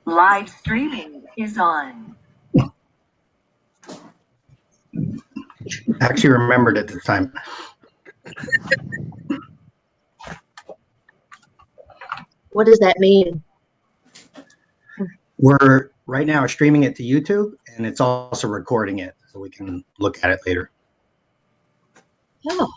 Live streaming is on. Actually remembered at the time. What does that mean? We're right now streaming it to YouTube, and it's also recording it so we can look at it later. Oh.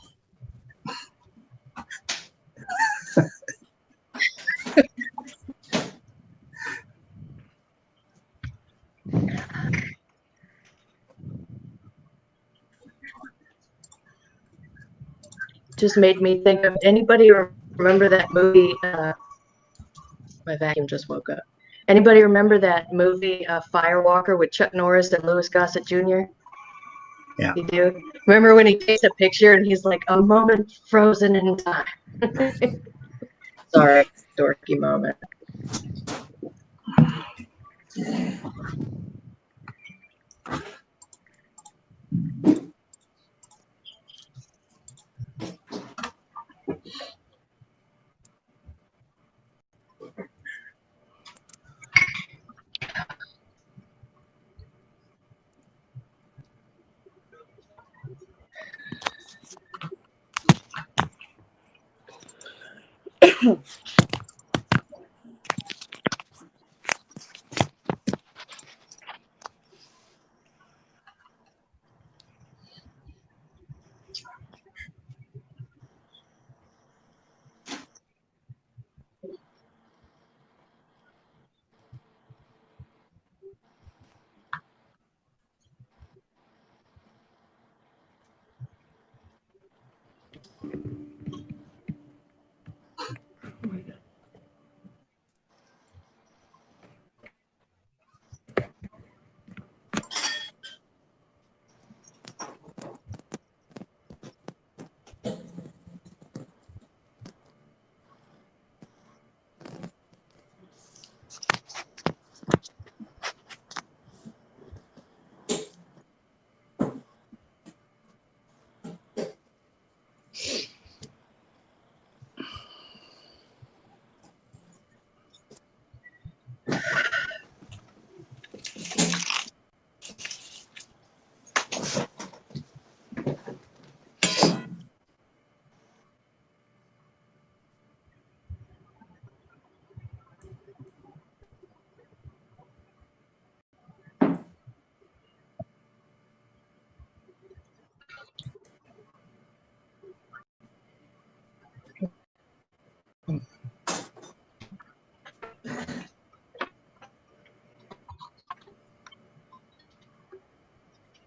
Just made me think of anybody remember that movie? My vacuum just woke up. Anybody remember that movie Firewalker with Chuck Norris and Louis Gossett Jr.? Yeah. You do? Remember when he takes a picture and he's like, a moment frozen in time. Sorry, dorky moment.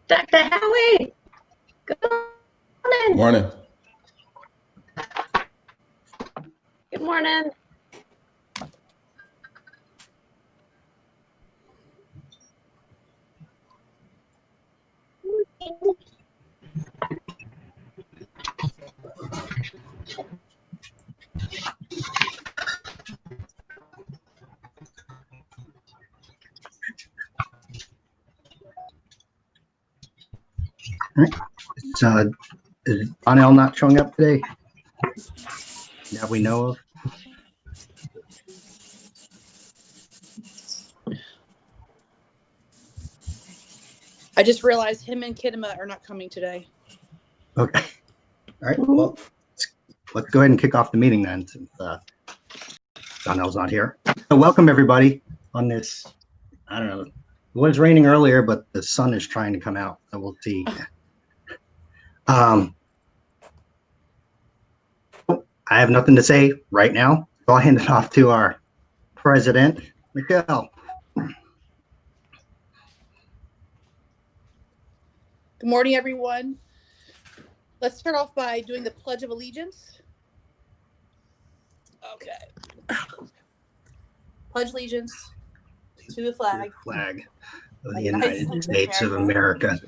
Dr. Howie, good morning. Morning. Good morning. Is Donnell not showing up today that we know of? I just realized him and Kidema are not coming today. Okay. All right. Well, let's go ahead and kick off the meeting then, since Donnell's not here. So welcome everybody on this. I don't know. It was raining earlier, but the sun is trying to come out, so we'll see. I have nothing to say right now, so I'll hand it off to our president, Michelle. Good morning, everyone. Let's start off by doing the Pledge of Allegiance. Okay. Pledge allegiance to the flag Of the United States of America,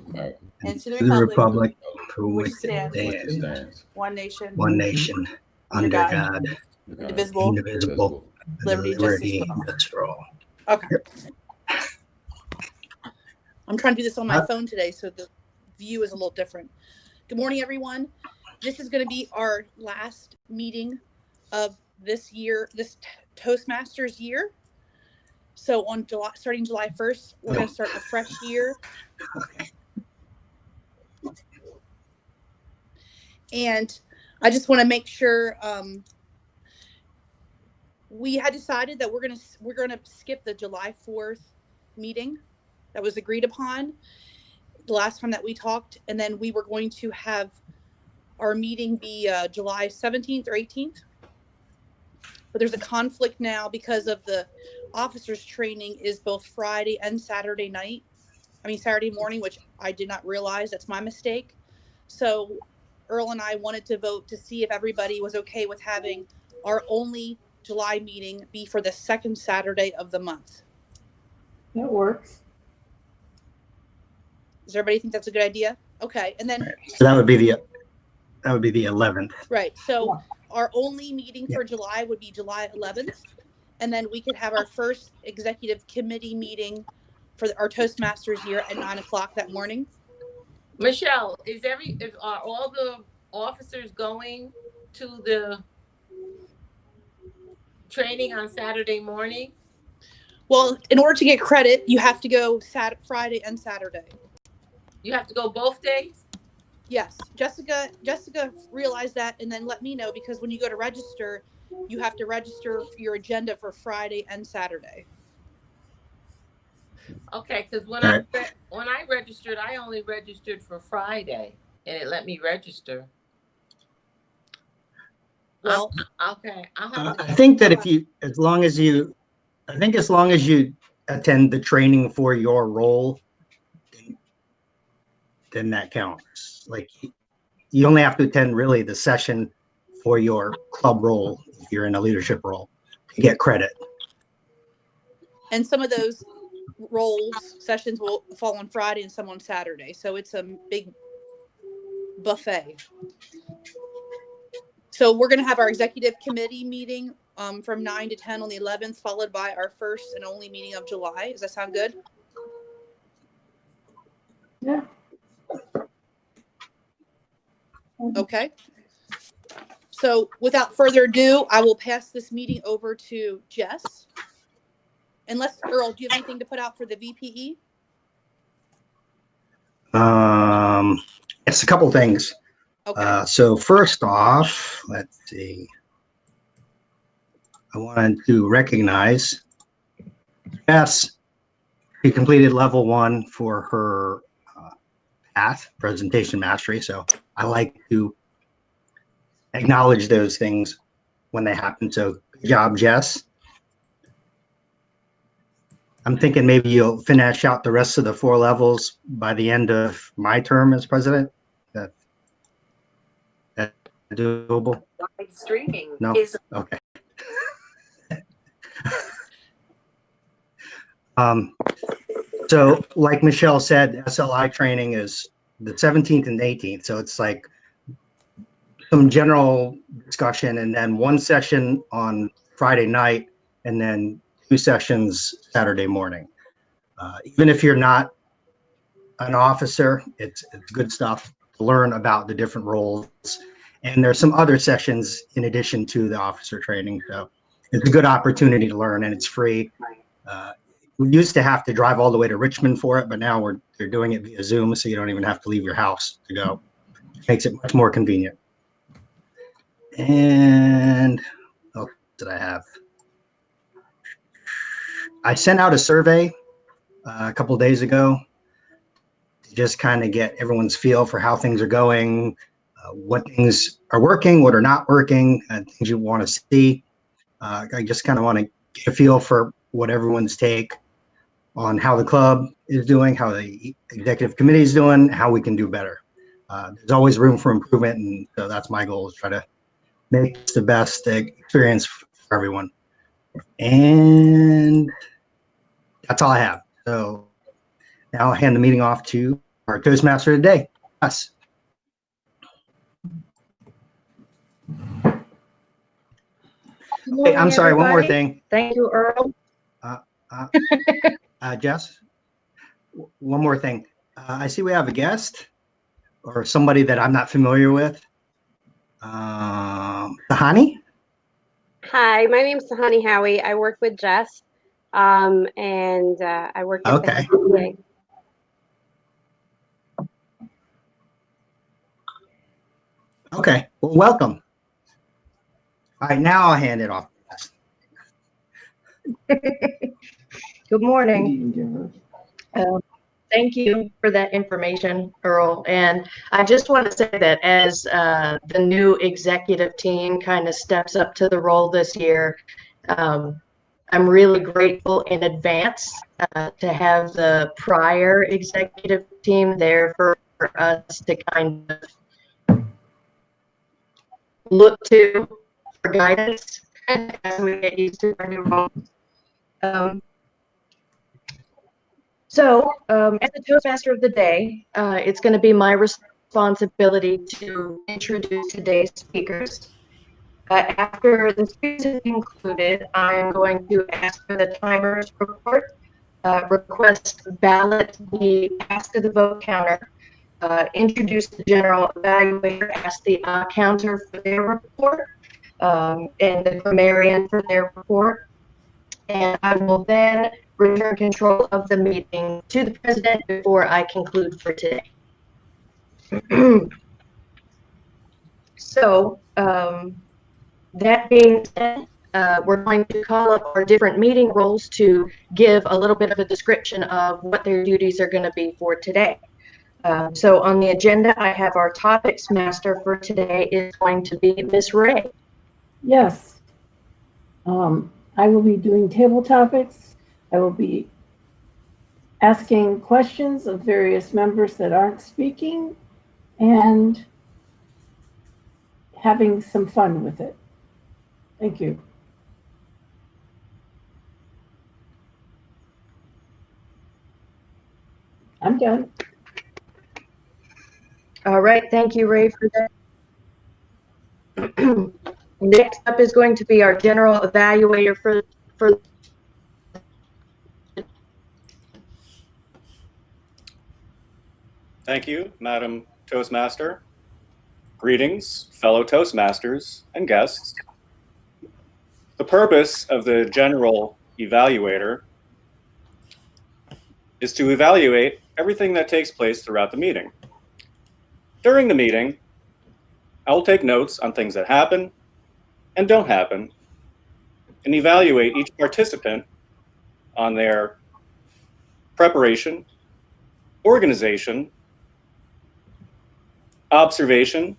and to the republic for which it stands, one nation, under God, indivisible, liberty, justice for all. Okay. I'm trying to do this on my phone today, so the view is a little different. Good morning, everyone. This is going to be our last meeting of this year, this Toastmasters year. So on starting July 1st, we're going to start a fresh year. And I just want to make sure we had decided that we're gonna skip the July 4th meeting that was agreed upon the last time that we talked, and then we were going to have our meeting be July 17th or 18th. But there's a conflict now because of the officers training is both Friday and Saturday morning, which I did not realize. That's my mistake. So Earl and I wanted to vote to see if everybody was okay with having our only July meeting be for the second Saturday of the month. That works. Does everybody think that's a good idea? Okay. And then Right. So that would be the 11th. right. So Yeah. our only meeting for July would be July 11th. And then we could have our first executive committee meeting for our Toastmasters year at 9:00 that morning. Michelle, are all the officers going to the training on Saturday morning? Well, in order to get credit, you have to go Friday and Saturday. You have to go both days? Yes. Jessica realized that and then let me know, because when you go to register, you have to register your agenda for Friday and Saturday. Okay, because when I registered, I only registered for Friday, and it let me register. Well, okay. I think that as long as you attend the training for your role, then that counts. Like, you only have to attend really the session for your club role if you're in a leadership role to get credit. and some of those sessions will fall on Friday and some on Saturday. So it's a big buffet. So we're going to have our executive committee meeting from 9 to 10 on the 11th, followed by our first and only meeting of July. Does that sound good? Yeah. Okay. So without further ado, I will pass this meeting over to Jess. Unless, Earl, do you have anything to put out for the VPE? It's a couple things. Okay. So first off, let's see. I wanted to recognize Jess. She completed level 1 for her path, presentation mastery. So I like to acknowledge those things when they happen. So good job, Jess. I'm thinking maybe you'll finish out the rest of the 4 levels by the end of my term as president. That's doable? Live streaming No? is Okay. So like Michelle said, SLI training is the 17th and 18th. So it's like some general discussion and then 1 session on Friday night and then 2 sessions Saturday morning. Even if you're not an officer, it's good stuff to learn about the different roles. And there's some other sessions in addition to the officer training. So it's a good opportunity to learn and it's free. We used to have to drive all the way to Richmond for it, but now they're doing it via Zoom, so you don't even have to leave your house to go. It makes it much more convenient. And what did I have? I sent out a survey a couple of days ago to just kind of get everyone's feel for how things are going, what things are working, what are not working, and things you want to see. I just kind of want to get a feel for what everyone's take on how the club is doing, how the executive committee is doing, how we can do better. There's always room for improvement, and so that's my goal, is try to make this the best experience for everyone. And that's all I have. So now I'll hand the meeting off to our Toastmaster today, us. Hey, I'm sorry, one more thing. Thank you, Earl. Jess, one more thing. I see we have a guest or somebody that I'm not familiar with. Sahani? Hi, my name's Sahani Howie. I work with Jess. and I work at Okay. the HCA. Okay. Well, welcome. All right, now I'll hand it off. Good morning. Thank you for that information, Earl. And I just want to say that as the new executive team kind of steps up to the role this year, I'm really grateful in advance to have the prior executive team there for us to kind of look to for guidance as we get used to our new role. As the Toastmaster of the day, it's going to be my responsibility to introduce today's speakers. After the speakers have concluded, I'm going to ask for the timers report, request ballot be passed to the vote counter, introduce the general evaluator, ask the counter for their report, and the grammarian for their report. And I will then return control of the meeting to the president before I conclude for today. That being said, we're going to call up our different meeting roles to give a little bit of a description of what their duties are going to be for today. So on the agenda, I have our topics master for today is going to be Miss Ray. Yes. I will be doing table topics. I will be asking questions of various members that aren't speaking and having some fun with it. Thank you. I'm done. All right, thank you, Ray, for that. Next up is going to be our general evaluator for Thank you, Madam Toastmaster. Greetings, fellow Toastmasters and guests. The purpose of the general evaluator is to evaluate everything that takes place throughout the meeting. During the meeting, I will take notes on things that happen and don't happen and evaluate each participant on their preparation, organization, observation,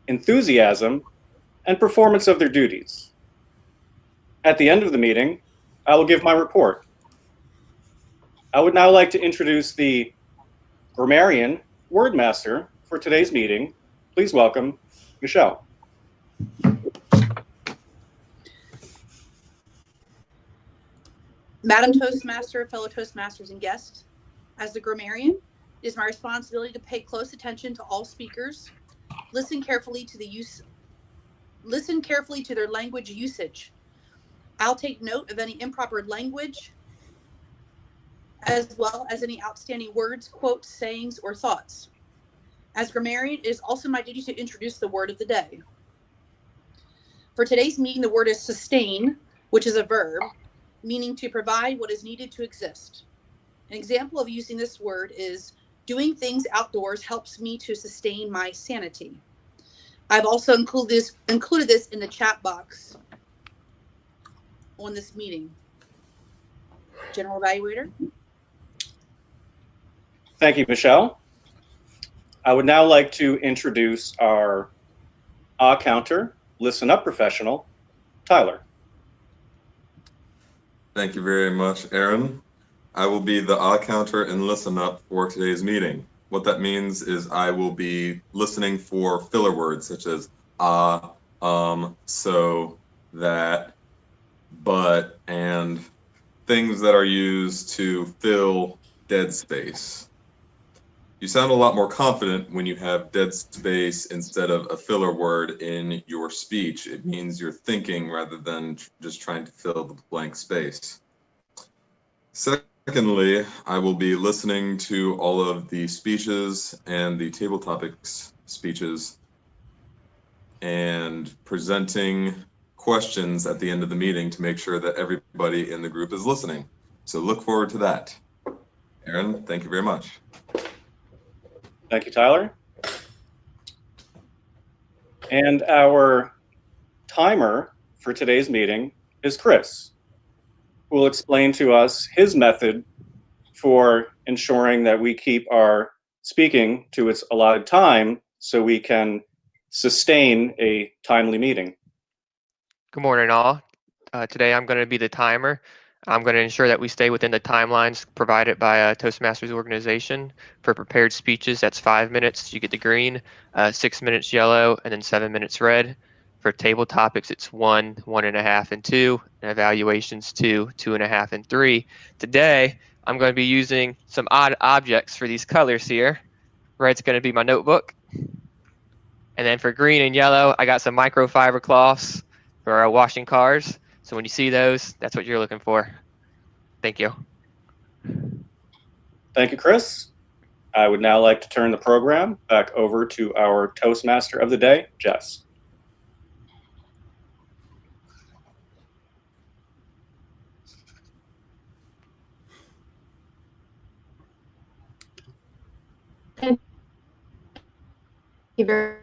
enthusiasm, and performance of their duties. At the end of the meeting, I will give my report. I would now like to introduce the grammarian wordmaster for today's meeting. Please welcome Michelle. Madam Toastmaster, fellow Toastmasters and guests, as the grammarian, it is my responsibility to pay close attention to all speakers, listen carefully to their language usage. I'll take note of any improper language, as well as any outstanding words, quotes, sayings, or thoughts. As grammarian, it is also my duty to introduce the word of the day. For today's meeting, the word is sustain, which is a verb, meaning to provide what is needed to exist. An example of using this word is doing things outdoors helps me to sustain my sanity. I've also included this in the chat box on this meeting. General evaluator. Thank you, Michelle. I would now like to introduce our counter, listen up professional, Tyler. Thank you very much, Aaron. I will be the counter and listen up for today's meeting. What that means is I will be listening for filler words such as so, that, but, and things that are used to fill dead space. You sound a lot more confident when you have dead space instead of a filler word in your speech. It means you're thinking rather than just trying to fill the blank space. Secondly, I will be listening to all of the speeches and the table topics speeches and presenting questions at the end of the meeting to make sure that everybody in the group is listening. So look forward to that. Aaron, thank you very much. Thank you, Tyler. And our timer for today's meeting is Chris, who will explain to us his method for ensuring that we keep our speaking to its allotted time so we can sustain a timely meeting. Good morning, all. Today I'm going to be the timer. I'm going to ensure that we stay within the timelines provided by a Toastmasters organization. For prepared speeches, that's 5 minutes, you get the green, 6 minutes yellow, and then 7 minutes red. For table topics, it's 1, 1.5, and 2, and evaluations 2, 2.5, and 3. Today, I'm going to be using some odd objects for these colors here. Red's going to be my notebook. And then for green and yellow, I got some microfiber cloths for washing cars. So when you see those, that's what you're looking for. Thank you. Thank you, Chris. I would now like to turn the program back over to our Toastmaster of the day, Jess. Thank you very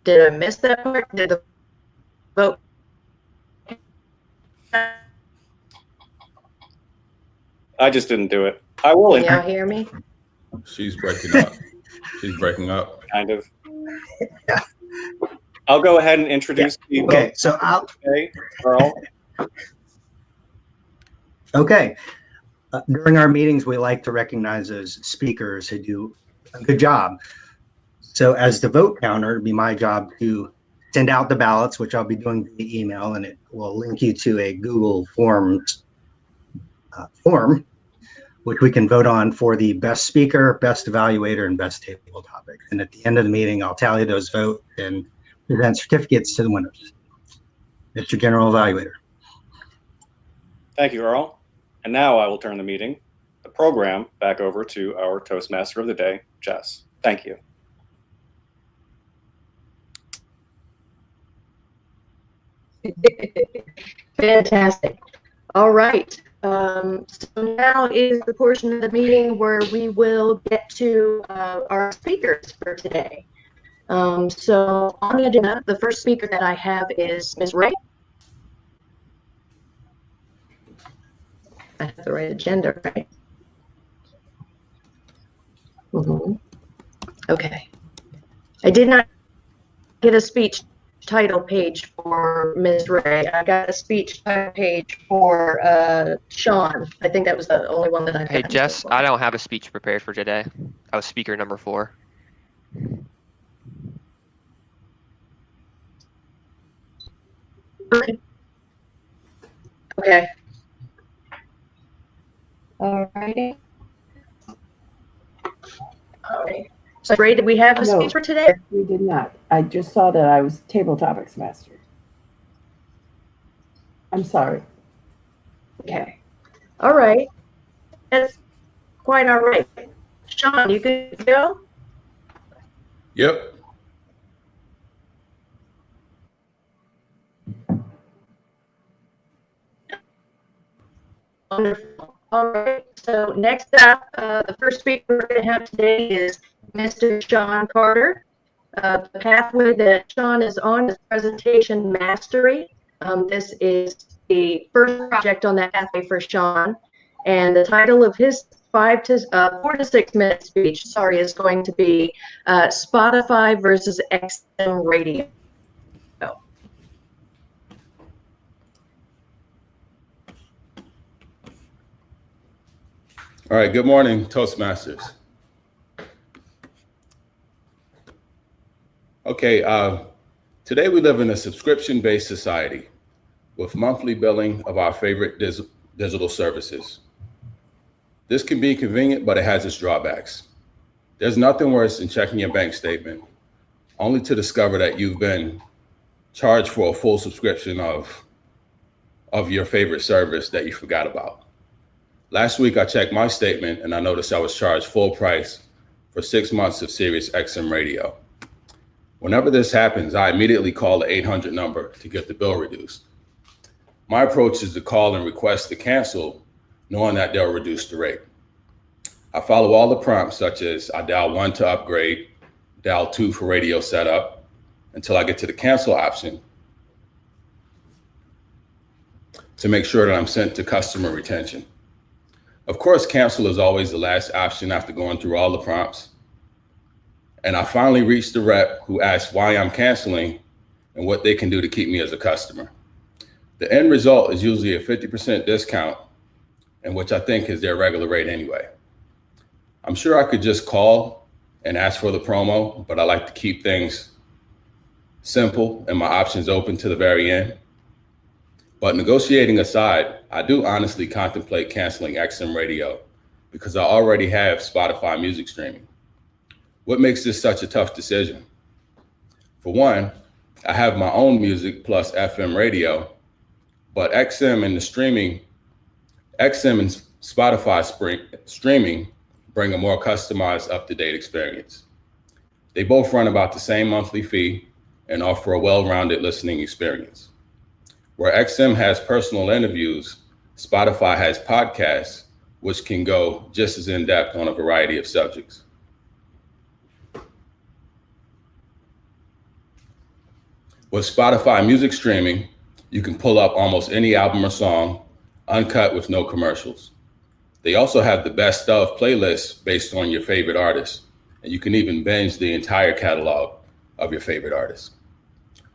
Did I miss that part? Did the vote? I just didn't do it. I will. Can y'all hear me? She's breaking up. She's breaking up. Kind of. I'll go ahead and introduce the Okay, so Carl. Okay. During our meetings, we like to recognize those speakers who do a good job. So as the vote counter, it'd be my job to send out the ballots, which I'll be doing via email, and it will link you to a Google Forms form, which we can vote on for the best speaker, best evaluator, and best table topic. And at the end of the meeting, I'll tally those votes and present certificates to the winners. Mr. General Evaluator. Thank you, Earl. And now I will turn the program, back over to our Toastmaster of the day, Jess. Thank you. Fantastic. All right. So now is the portion of the meeting where we will get to our speakers for today. So on the agenda, the first speaker that I have is Ms. Ray. I have the right agenda, right? Okay. I did not get a speech title page for Ms. Ray. I got a speech title page for Sean. I think that was the only one that I Hey, Jess, I don't have a speech prepared for today. I was speaker number 4. Okay. Okay. All righty. All right. So, Ray, did we have a speech for today? We did not. I just saw that I was table topics master. I'm sorry. Okay. All right. That's quite all right. Sean, you good to go? Yep. Wonderful. All right. So next up, the first speaker we're going to have today is Mr. Sean Carter. The pathway that Sean is on is presentation mastery. This is the first project on that pathway for Sean, and the title of his 4 to 6 minute speech, is going to be Spotify versus XM radio. All right. Good morning, Toastmasters. Okay. Today we live in a subscription-based society with monthly billing of our favorite digital services. This can be convenient, but it has its drawbacks. There's nothing worse than checking your bank statement only to discover that you've been charged for a full subscription of your favorite service that you forgot about. Last week, I checked my statement and I noticed I was charged full price for 6 months of Sirius XM radio. Whenever this happens, I immediately call the 800 number to get the bill reduced. My approach is to call and request to cancel, knowing that they'll reduce the rate. I follow all the prompts, such as I dial 1 to upgrade, dial 2 for radio setup, until I get to the cancel option to make sure that I'm sent to customer retention. Of course, cancel is always the last option after going through all the prompts. And I finally reached the rep who asked why I'm canceling and what they can do to keep me as a customer. The end result is usually a 50% discount, and which I think is their regular rate anyway. I'm sure I could just call and ask for the promo, but I like to keep things simple and my options open to the very end. But negotiating aside, I do honestly contemplate canceling XM radio because I already have Spotify music streaming. What makes this such a tough decision? For one, I have my own music plus FM radio, but XM and Spotify streaming bring a more customized, up-to-date experience. They both run about the same monthly fee and offer a well-rounded listening experience. Where XM has personal interviews, Spotify has podcasts, which can go just as in-depth on a variety of subjects. With Spotify music streaming, you can pull up almost any album or song, uncut with no commercials. They also have the best of playlists based on your favorite artists, and you can even binge the entire catalog of your favorite artists.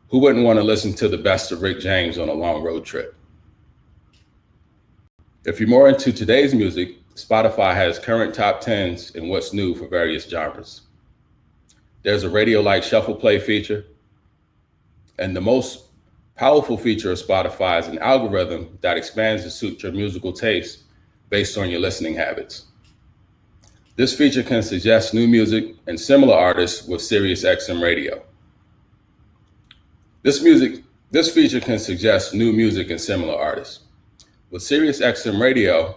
Who wouldn't want to listen to the best of Rick James on a long road trip? If you're more into today's music, Spotify has current top 10s and what's new for various genres. There's a radio-like shuffle play feature, and the most powerful feature of Spotify is an algorithm that expands to suit your musical taste based on your listening habits. This feature can suggest new music and similar artists with Sirius XM radio. This feature can suggest new music and similar artists. With Sirius XM radio,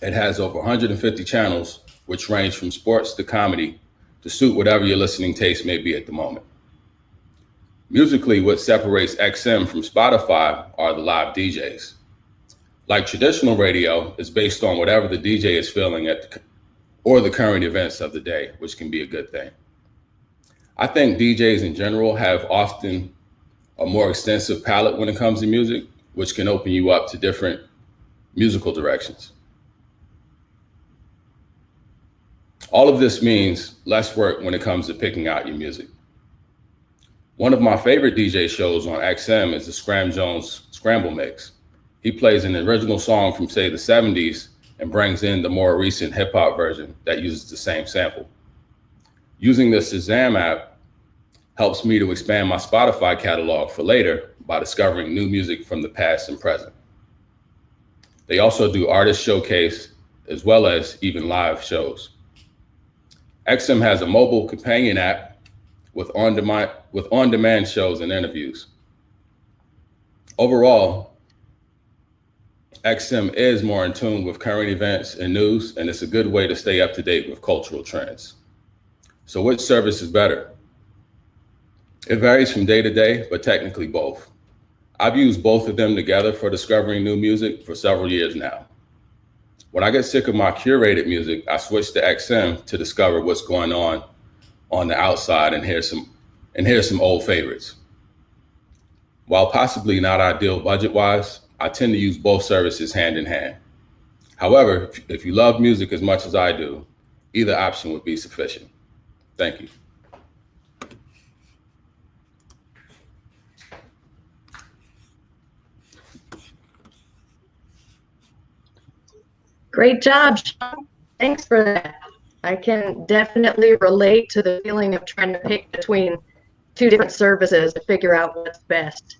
it has over 150 channels, which range from sports to comedy to suit whatever your listening taste may be at the moment. Musically, what separates XM from Spotify are the live DJs. Like traditional radio, it's based on whatever the DJ is feeling or the current events of the day, which can be a good thing. I think DJs in general have often a more extensive palette when it comes to music, which can open you up to different musical directions. All of this means less work when it comes to picking out your music. One of my favorite DJ shows on XM is the Scram Jones Scramble Mix. He plays an original song from, say, the 70s and brings in the more recent hip hop version that uses the same sample. Using the Shazam app helps me to expand my Spotify catalog for later by discovering new music from the past and present. They also do artist showcase as well as even live shows. XM has a mobile companion app with on-demand shows and interviews. Overall, XM is more in tune with current events and news, and it's a good way to stay up to date with cultural trends. So which service is better? It varies from day to day, but technically both. I've used both of them together for discovering new music for several years now. When I get sick of my curated music, I switch to XM to discover what's going on the outside and hear some old favorites. While possibly not ideal budget-wise, I tend to use both services hand in hand. However, if you love music as much as I do, either option would be sufficient. Thank you. Great job, Sean. Thanks for that. I can definitely relate to the feeling of trying to pick between two different services to figure out what's best.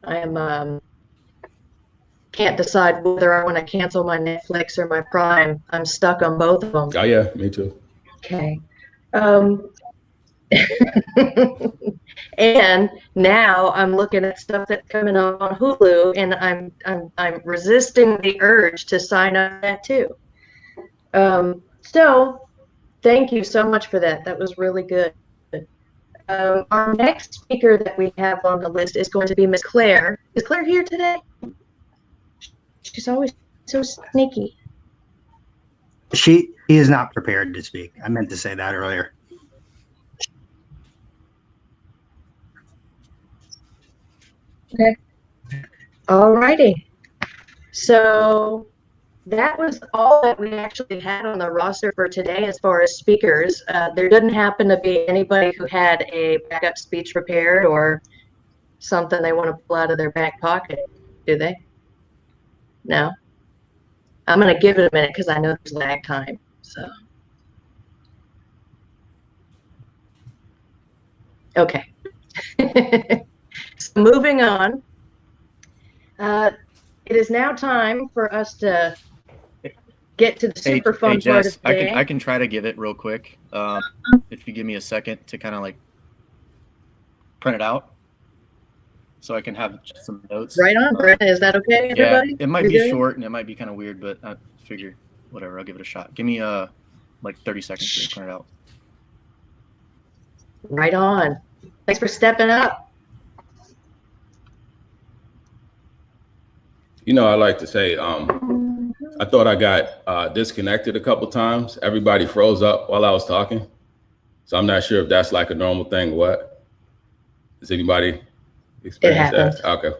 I am can't decide whether I want to cancel my Netflix or my Prime. I'm stuck on both of them. Oh yeah, me too. Okay. And now I'm looking at stuff that's coming up on Hulu, and I'm resisting the urge to sign up for that too. So Thank you so much for that. That was really good. Our next speaker that we have on the list is going to be Miss Claire. Is Claire here today? She's always so sneaky. He is not prepared to speak. I meant to say that earlier. Okay. All righty. So that was all that we actually had on the roster for today as far as speakers. There didn't happen to be anybody who had a backup speech prepared or something they want to pull out of their back pocket, do they? No? I'm going to give it a minute because I know there's lag time. So, okay. So moving on. It is now time for us to get to the super fun part Jess, of the day. I can try to give it real quick. If you give me a second to kind of like print it out, so I can have just some notes. Right on, Brent. Is that okay, everybody? Yeah, it might You're be good? short and it might be kind of weird, but I figure whatever. I'll give it a shot. Give me like 30 seconds to print it out. Right on. Thanks for stepping up. You know, I like to say, I thought I got disconnected a couple times. Everybody froze up while I was talking. So I'm not sure if that's like a normal thing. What? Does anybody experience that? Okay.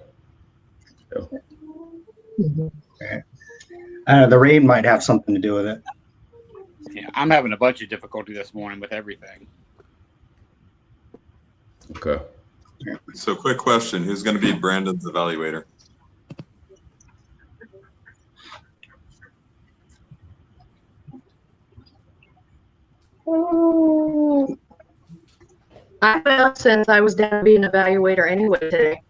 The rain might have something to do with it. Yeah, I'm having a bunch of difficulty this morning with everything. Okay. So quick question, who's going to be Brandon's evaluator? I felt since I was down to be an evaluator anyway today.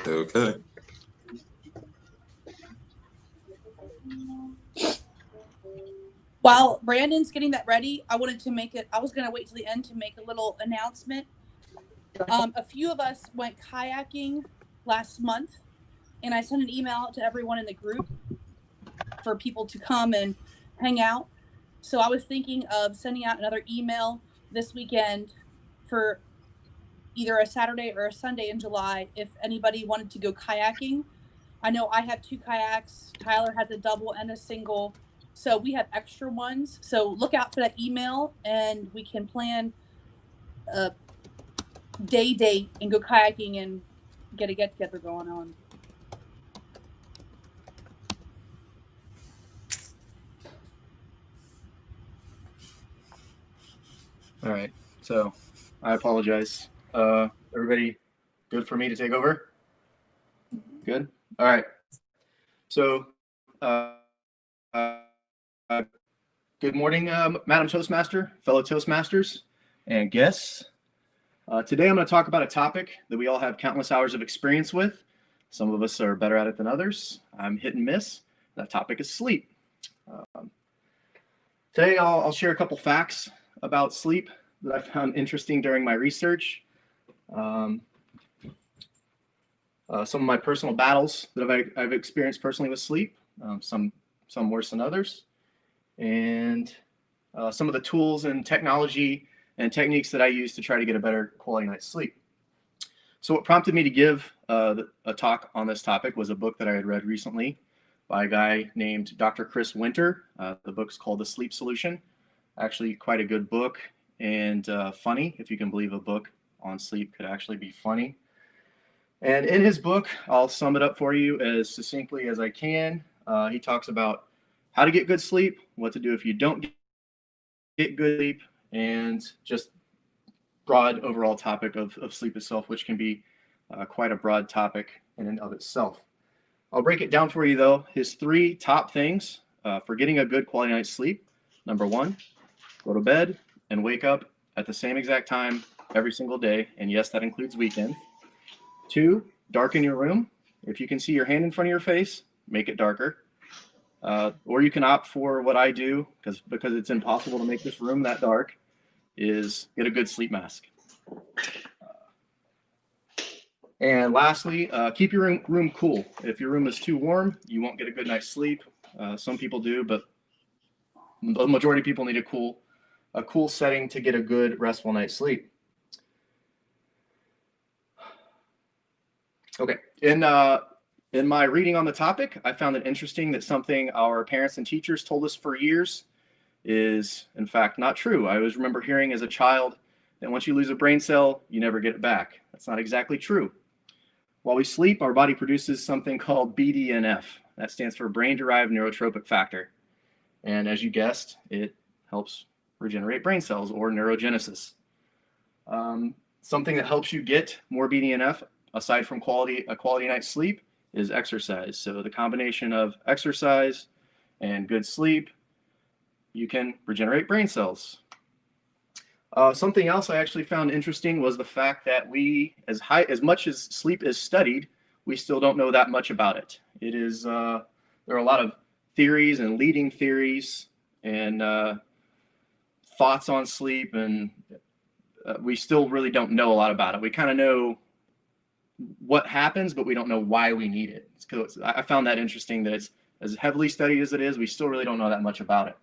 Okay. While Brandon's getting that ready, I wanted to make it, I was going to wait till the end to make a little announcement. A few of us went kayaking last month, and I sent an email out to everyone in the group for people to come and hang out. So I was thinking of sending out another email this weekend for either a Saturday or a Sunday in July if anybody wanted to go kayaking. I know I have 2 kayaks. Tyler has a double and a single. So we have extra ones. So look out for that email and we can plan a date and go kayaking and get a get-together going on. All right. So I apologize. Everybody good for me to take over? Good? All right. So good morning, Madam Toastmaster, fellow Toastmasters, and guests. Today I'm going to talk about a topic that we all have countless hours of experience with. Some of us are better at it than others. I'm hit and miss. That topic is sleep. Today I'll share a couple facts about sleep that I found interesting during my research. Some of my personal battles that I've experienced personally with sleep, some worse than others, and some of the tools and technology and techniques that I use to try to get a better quality night's sleep. So what prompted me to give a talk on this topic was a book that I had read recently by a guy named Dr. Chris Winter. The book's called The Sleep Solution. Actually quite a good book and funny, if you can believe a book on sleep could actually be funny. And in his book, I'll sum it up for you as succinctly as I can. He talks about how to get good sleep, what to do if you don't get good sleep, and just broad overall topic of sleep itself, which can be quite a broad topic in and of itself. I'll break it down for you though. His 3 top things for getting a good quality night's sleep. Number 1, go to bed and wake up at the same exact time every single day. And yes, that includes weekends. 2, darken your room. If you can see your hand in front of your face, make it darker. Or you can opt for what I do, because it's impossible to make this room that dark, is get a good sleep mask. And lastly, keep your room cool. If your room is too warm, you won't get a good night's sleep. Some people do, but the majority of people need a cool setting to get a good restful night's sleep. Okay, in my reading on the topic, I found it interesting that something our parents and teachers told us for years is, in fact, not true. I always remember hearing as a child that once you lose a brain cell, you never get it back. That's not exactly true. While we sleep, our body produces something called BDNF. That stands for brain-derived neurotropic factor. And as you guessed, it helps regenerate brain cells, or neurogenesis. Something that helps you get more BDNF, aside from a quality night's sleep, is exercise. So the combination of exercise and good sleep, you can regenerate brain cells. Something else I actually found interesting was the fact that we, as much as sleep is studied, we still don't know that much about it. It is there are a lot of theories and leading theories and thoughts on sleep, and we still really don't know a lot about it. We kind of know what happens, but we don't know why we need it. I found that interesting that it's as heavily studied as it is, we still really don't know that much about it.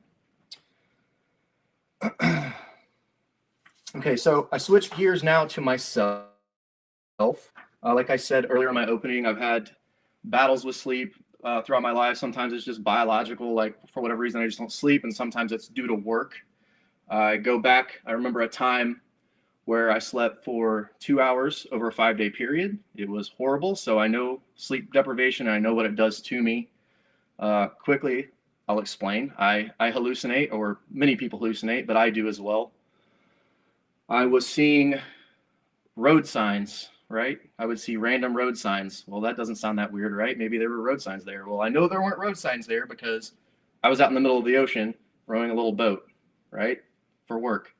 Okay, so I switched gears now to myself. Like I said earlier in my opening, I've had battles with sleep throughout my life. Sometimes it's just biological, like for whatever reason I just don't sleep, and sometimes it's due to work. I go back, I remember a time where I slept for 2 hours over a 5-day period. It was horrible, so I know sleep deprivation, and I know what it does to me. Quickly, I'll explain. I hallucinate, or many people hallucinate, but I do as well. I was seeing road signs, right? I would see random road signs. Well, that doesn't sound that weird, right? Maybe there were road signs there. Well, I know there weren't road signs there because I was out in the middle of the ocean rowing a little boat, right? For work.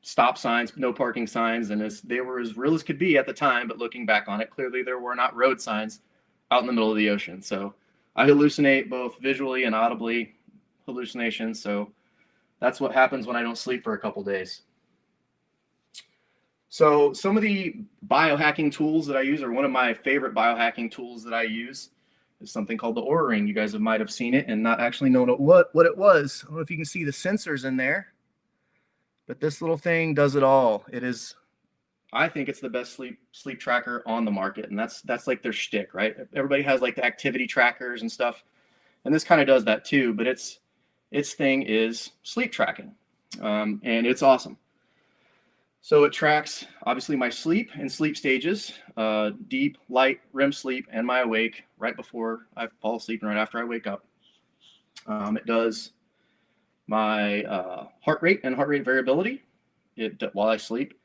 Stop signs, no parking signs, and they were as real as could be at the time, but looking back on it, clearly there were not road signs out in the middle of the ocean. So I hallucinate both visually and audibly hallucinations. So that's what happens when I don't sleep for a couple days. So some of the biohacking tools that I use, or one of my favorite biohacking tools that I use, is something called the Oura Ring. You guys might have seen it and not actually known what it was. I don't know if you can see the sensors in there, but this little thing does it all. It is, I think it's the best sleep tracker on the market, and that's like their shtick, right? Everybody has like the activity trackers and stuff, and this kind of does that too. But its thing is sleep tracking, and it's awesome. So it tracks obviously my sleep and sleep stages, deep, light, REM sleep, and my awake right before I fall asleep and right after I wake up. It does my heart rate and heart rate variability while I sleep.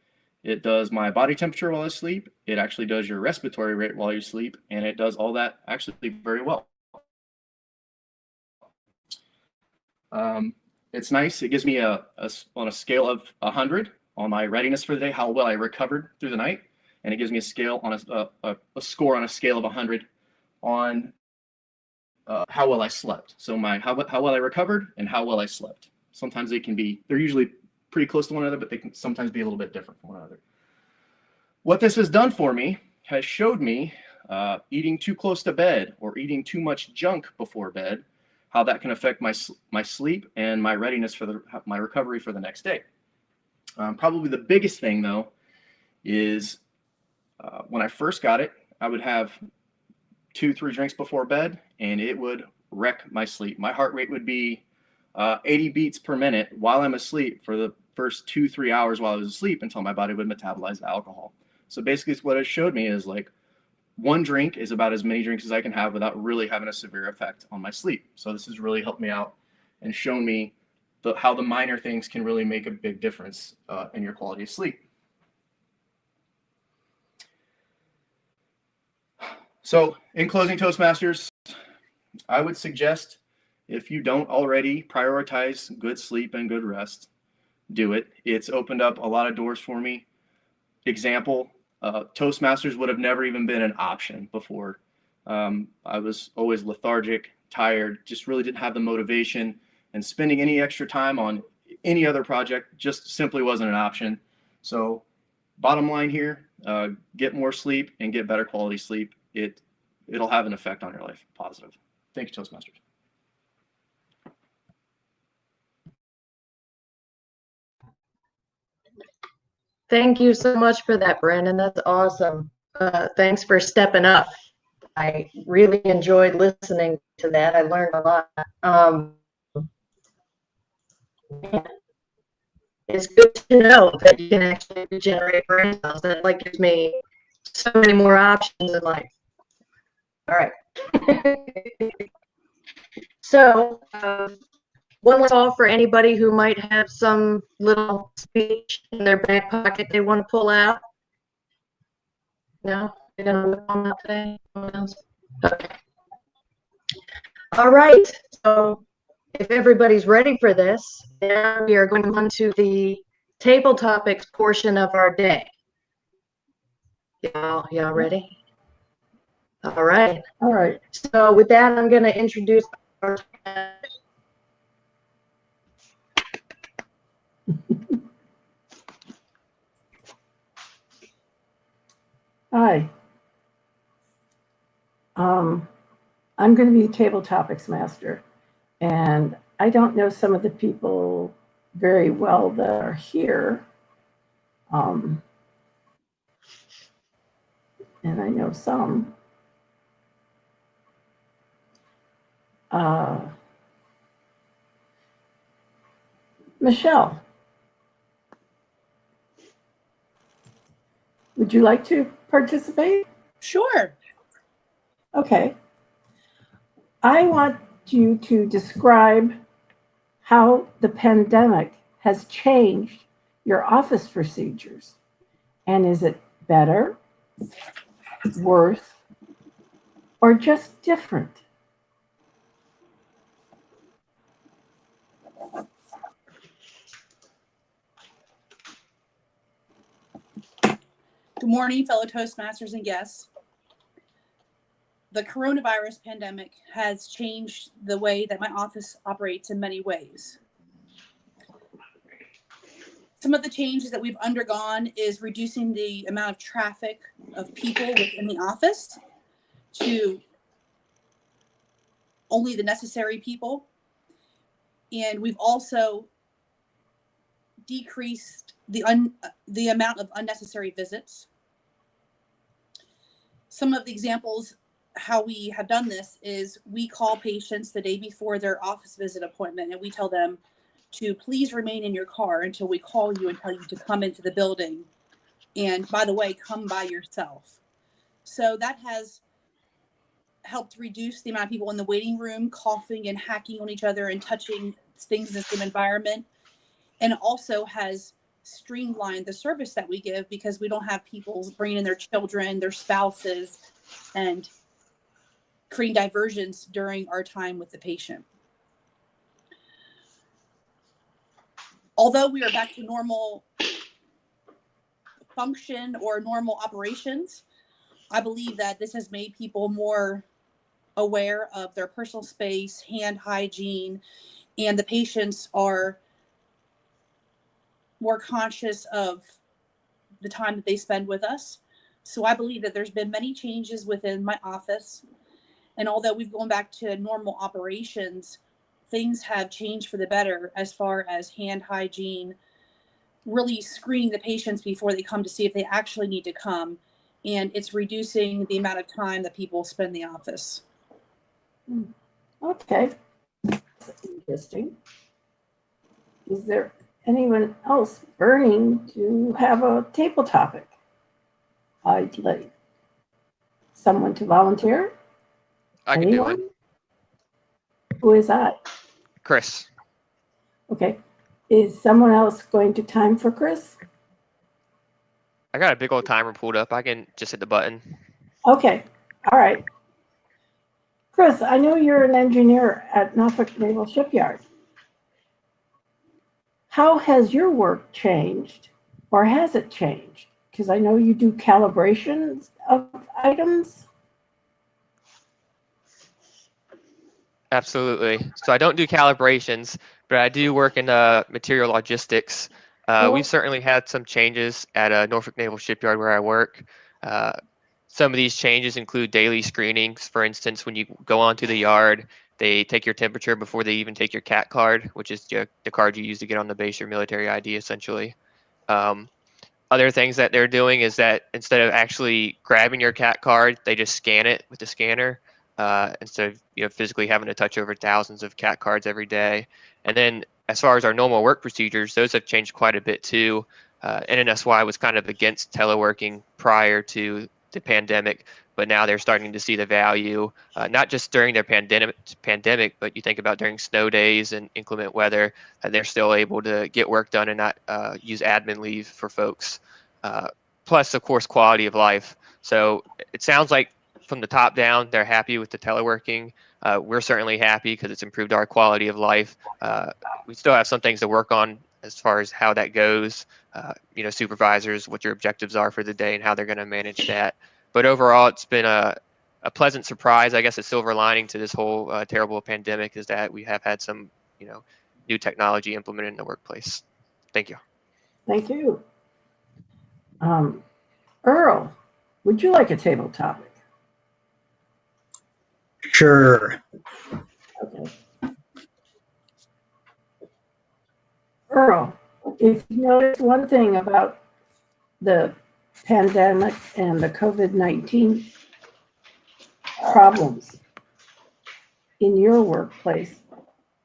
It does my body temperature while I sleep. It actually does your respiratory rate while you sleep, and it does all that actually very well. It's nice. It gives me on a scale of 100 on my readiness for the day, how well I recovered through the night, and it gives me a scale on a score on a scale of 100 on how well I slept. So how well I recovered and how well I slept. Sometimes they're usually pretty close to one another, but they can sometimes be a little bit different from one another. What this has done for me has showed me eating too close to bed or eating too much junk before bed, how that can affect my sleep and my readiness for my recovery for the next day. Probably the biggest thing though is when I first got it, I would have 2-3 drinks before bed, and it would wreck my sleep. My heart rate would be 80 beats per minute while I'm asleep for the first 2-3 hours while I was asleep until my body would metabolize the alcohol. So basically what it showed me is like one drink is about as many drinks as I can have without really having a severe effect on my sleep. So this has really helped me out and shown me how the minor things can really make a big difference in your quality of sleep. So in closing, Toastmasters, I would suggest, if you don't already prioritize good sleep and good rest, do it. It's opened up a lot of doors for me. Example, Toastmasters would have never even been an option before. I was always lethargic, tired, just really didn't have the motivation, and spending any extra time on any other project just simply wasn't an option. So bottom line here, get more sleep and get better quality sleep. It'll have an effect on your life, positive. Thank you, Toastmasters. Thank you so much for that, Brandon. That's awesome. Thanks for stepping up. I really enjoyed listening to that. I learned a lot. It's good to know that you can actually regenerate brain cells. That like gives me so many more options in life. All right. So, one last call for anybody who might have some little speech in their back pocket they want to pull out. No, you're gonna whip on that thing. Okay. All right. So, if everybody's ready for this, then we are going on to the table topics portion of our day. Y'all ready? All right. All right. So with that, I'm going to introduce our Hi. I'm going to be table topics master, and I don't know some of the people very well that are here. And I know some. Michelle, would you like to participate? Sure. Okay. I want you to describe how the pandemic has changed your office procedures. And is it better, worse, or just different? Good morning, fellow Toastmasters and guests. The coronavirus pandemic has changed the way that my office operates in many ways. Some of the changes that we've undergone is reducing the amount of traffic of people within the office to only the necessary people. And we've also decreased the amount of unnecessary visits. Some of the examples how we have done this is we call patients the day before their office visit appointment, and we tell them to please remain in your car until we call you and tell you to come into the building. And by the way, come by yourself. So that has helped reduce the amount of people in the waiting room coughing and hacking on each other and touching things in the same environment. And also has streamlined the service that we give because we don't have people bringing in their children, their spouses, and creating diversions during our time with the patient. Although we are back to normal function or normal operations, I believe that this has made people more aware of their personal space, hand hygiene, and the patients are more conscious of the time that they spend with us. So I believe that there's been many changes within my office. And although we've gone back to normal operations, things have changed for the better as far as hand hygiene, really screening the patients before they come to see if they actually need to come. And it's reducing the amount of time that people spend in the office. Okay. That's interesting. Is there anyone else burning to have a table topic? I'd like someone to volunteer. I can do it. Who is that? Chris. Okay. Is someone else going to time for Chris? I got a big old timer pulled up. I can just hit the button. Okay. All right. Chris, I know you're an engineer at Norfolk Naval Shipyard. How has your work changed, or has it changed? Because I know you do calibrations of items. Absolutely. So I don't do calibrations, but I do work in material logistics. We've certainly had some changes at Norfolk Naval Shipyard where I work. Some of these changes include daily screenings. For instance, when you go onto the yard, they take your temperature before they even take your CAT card, which is the card you use to get on the base, your military ID, essentially. Other things that they're doing is that instead of actually grabbing your CAT card, they just scan it with the scanner instead of physically having to touch over thousands of CAT cards every day. And then as far as our normal work procedures, those have changed quite a bit too. NNSY was kind of against teleworking prior to the pandemic, but now they're starting to see the value, not just during their pandemic, but you think about during snow days and inclement weather, they're still able to get work done and not use admin leave for folks. Plus, of course, quality of life. So it sounds like from the top down, they're happy with the teleworking. We're certainly happy because it's improved our quality of life. We still have some things to work on as far as how that goes. Supervisors, what your objectives are for the day and how they're going to manage that. But overall, it's been a pleasant surprise. I guess a silver lining to this whole terrible pandemic is that we have had some, new technology implemented in the workplace. Thank you. Thank you. Earl, would you like a table topic? Sure. Okay. Earl, if you notice one thing about the pandemic and the COVID-19 problems in your workplace,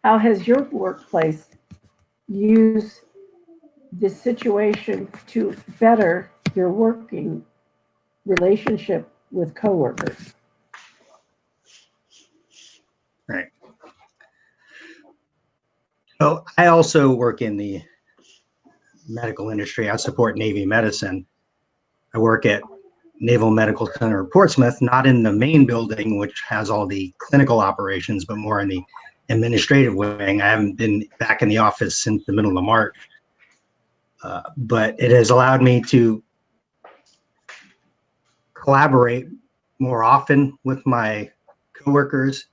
how has your workplace used the situation to better your working relationship with coworkers? Right. So I also work in the medical industry. I support Navy medicine. I work at Naval Medical Center Portsmouth, not in the main building, which has all the clinical operations, but more in the administrative wing. I haven't been back in the office since the middle of March, but it has allowed me to collaborate more often with my coworkers,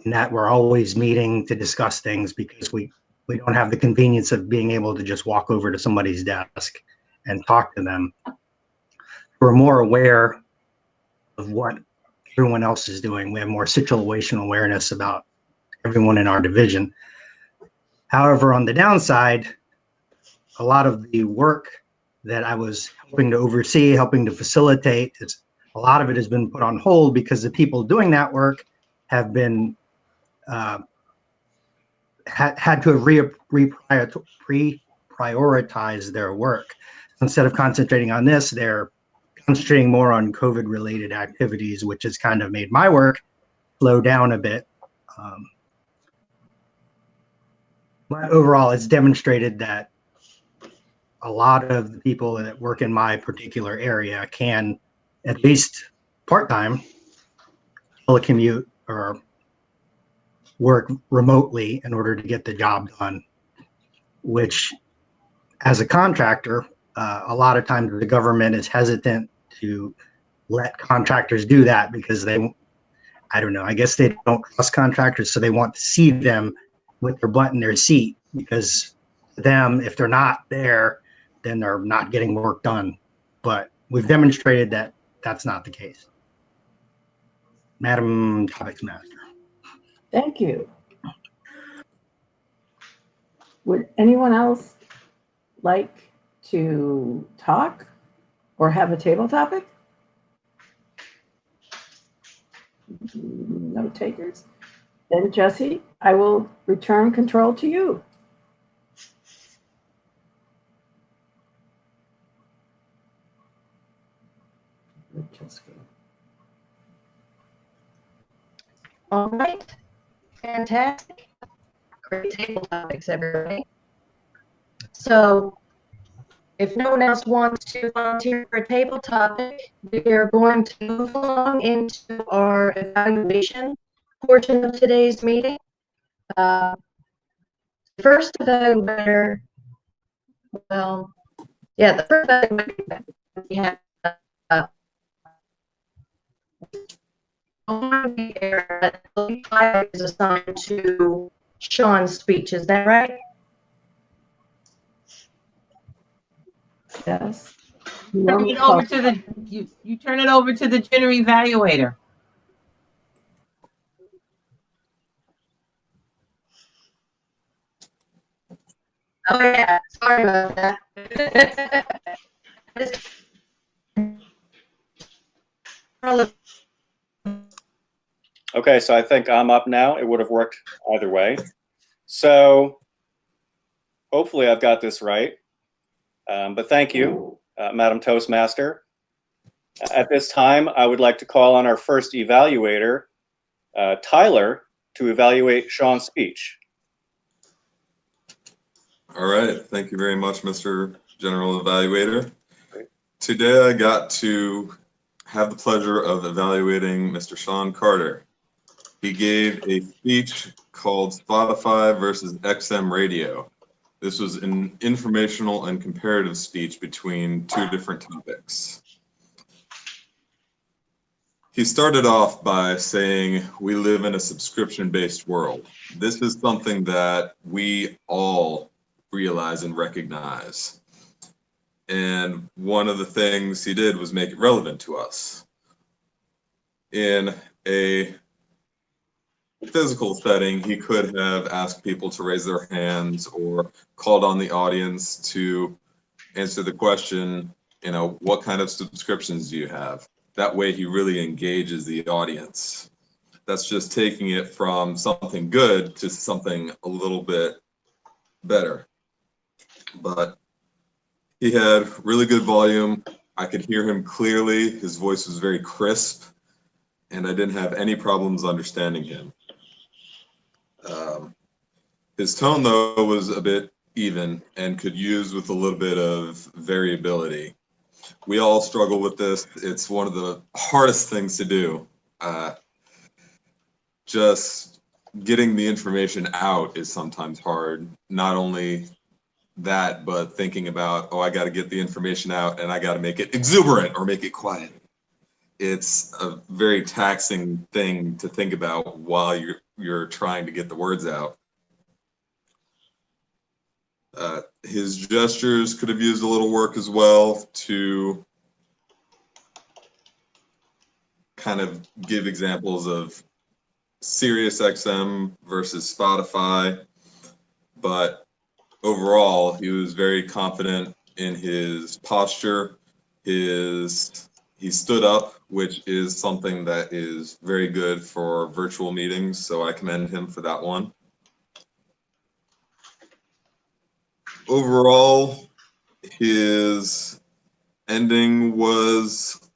in that we're always meeting to discuss things because we don't have the convenience of being able to just walk over to somebody's desk and talk to them. We're more aware of what everyone else is doing. We have more situational awareness about everyone in our division. However, on the downside, a lot of the work that I was helping to oversee, helping to facilitate, a lot of it has been put on hold because the people doing that work have been had to reprioritize their work. Instead of concentrating on this, they're concentrating more on COVID-related activities, which has kind of made my work slow down a bit. But overall, it's demonstrated that a lot of the people that work in my particular area can, at least part-time, telecommute or work remotely in order to get the job done, which as a contractor, a lot of times the government is hesitant to let contractors do that because I don't know, I guess they don't trust contractors, so they want to see them with their butt in their seat, because to them, if they're not there, then they're not getting work done. But we've demonstrated that that's not the case. Madam Topics Master. Thank you. Would anyone else like to talk or have a table topic? No takers. Then Jesse, I will return control to you. All right. Fantastic. Great table topics, everybody. So if no one else wants to volunteer for a table topic, we are going to move along into our evaluation portion of today's meeting. First evaluator, the first evaluator we have on the air is assigned to Sean's speech. Is that right? Yes. No, Turn it over to the you turn it over to the gender evaluator. Oh yeah, sorry about that. Okay, so I think I'm up now. It would have worked either way. So hopefully I've got this right. But thank you, Madam Toastmaster. At this time, I would like to call on our first evaluator, Tyler, to evaluate Sean's speech. All right. Thank you very much, Mr. General Evaluator. Today I got to have the pleasure of evaluating Mr. Sean Carter. He gave a speech called Spotify versus XM Radio. This was an informational and comparative speech between two different topics. He started off by saying, we live in a subscription-based world. This is something that we all realize and recognize. And one of the things he did was make it relevant to us. In a physical setting, he could have asked people to raise their hands or called on the audience to answer the question, you know, what kind of subscriptions do you have? That way he really engages the audience. That's just taking it from something good to something a little bit better. But he had really good volume. I could hear him clearly. His voice was very crisp, and I didn't have any problems understanding him. His tone, though, was a bit even and could use with a little bit of variability. We all struggle with this. It's one of the hardest things to do. Just getting the information out is sometimes hard. Not only that, but thinking about, oh, I got to get the information out and I got to make it exuberant or make it quiet. It's a very taxing thing to think about while you're trying to get the words out. His gestures could have used a little work as well to kind of give examples of Sirius XM versus Spotify, but overall he was very confident in his posture. He stood up, which is something that is very good for virtual meetings, so I commend him for that one. Overall, his ending was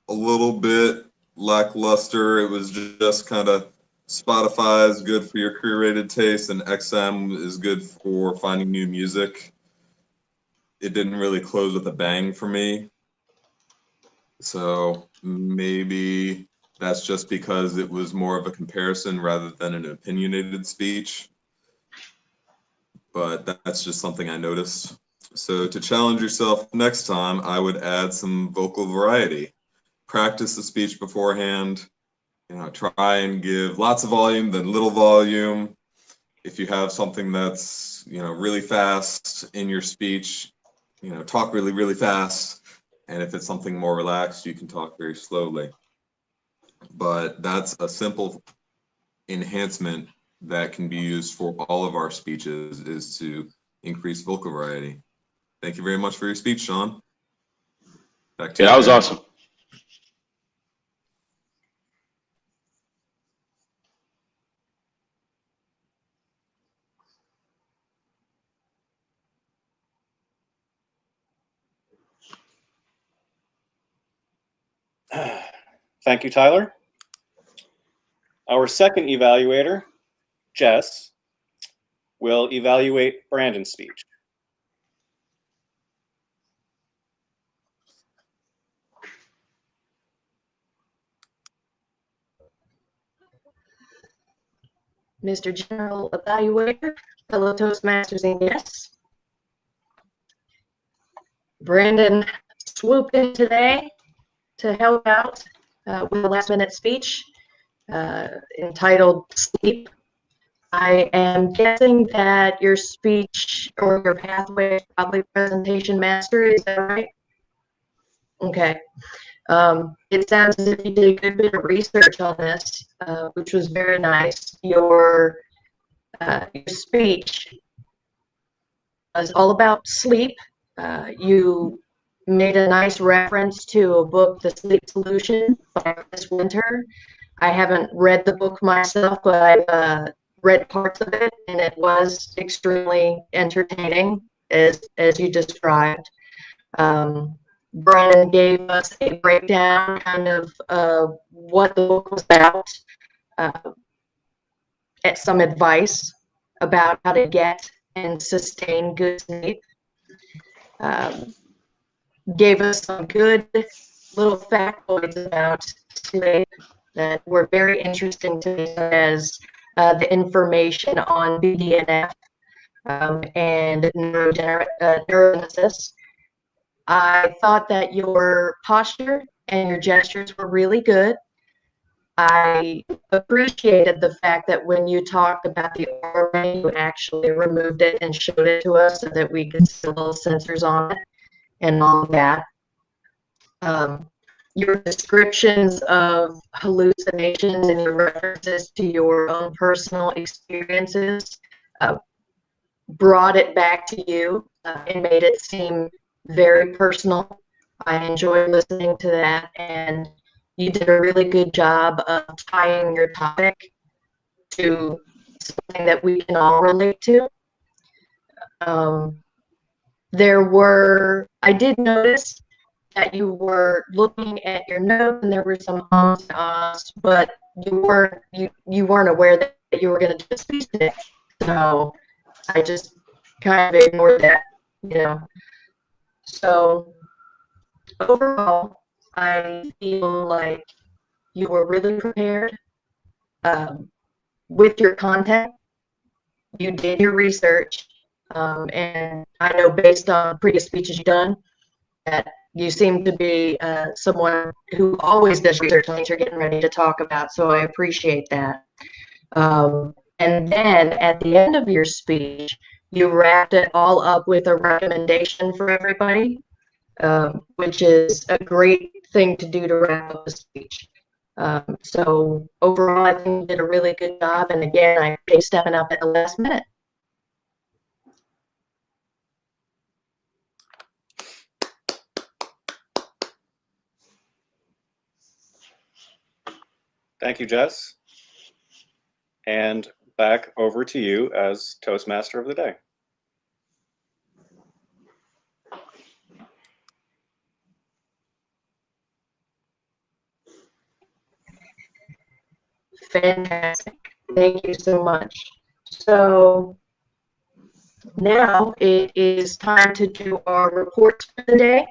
a little bit lackluster. It was just kind of Spotify is good for your curated taste and XM is good for finding new music. It didn't really close with a bang for me. So maybe that's just because it was more of a comparison rather than an opinionated speech. But that's just something I noticed. So to challenge yourself next time, I would add some vocal variety. Practice the speech beforehand. You know, try and give lots of volume, then little volume. If you have something that's, you know, really fast in your speech, you know, talk really, really fast. And if it's something more relaxed, you can talk very slowly. But that's a simple enhancement that can be used for all of our speeches, is to increase vocal variety. Thank you very much for your speech, Sean. Back to you. That was awesome. Thank you, Tyler. Our second evaluator, Jess, will evaluate Brandon's speech. Mr. General Evaluator, fellow Toastmasters and guests. Brandon swooped in today to help out with a last-minute speech entitled Sleep. I am guessing that your speech or your pathway is probably presentation master, is that right? Okay. It sounds as if you did a good bit of research on this, which was very nice. Your speech was all about sleep. You made a nice reference to a book, The Sleep Solution by Chris Winter. I haven't read the book myself, but I've read parts of it, and it was extremely entertaining, as you described. Brandon gave us a breakdown kind of what the book was about, at some advice about how to get and sustain good sleep. Gave us some good little factoids about sleep that were very interesting to me, as the information on BDNF and neurogenesis. I thought that your posture and your gestures were really good. I appreciated the fact that when you talked about the aura ring, you actually removed it and showed it to us so that we could see the little sensors on it and all of that. Your descriptions of hallucinations and your references to your own personal experiences brought it back to you and made it seem very personal. I enjoyed listening to that, and you did a really good job of tying your topic to something that we can all relate to. I did notice that you were looking at your notes and there were some ums and ahs, but you weren't aware that you were going to do a speech today. So I just kind of ignored that, you know. So overall, I feel like you were really prepared with your content. You did your research, and I know based on previous speeches you've done that you seem to be someone who always does research on things you're getting ready to talk about, so I appreciate that. And then at the end of your speech, you wrapped it all up with a recommendation for everybody, which is a great thing to do to wrap up a speech. So overall, I think you did a really good job. And again, I appreciate stepping up at the last minute. Thank you, Jess. And back over to you as Toastmaster of the day. Fantastic. Thank you so much. So now it is time to do our reports for the day.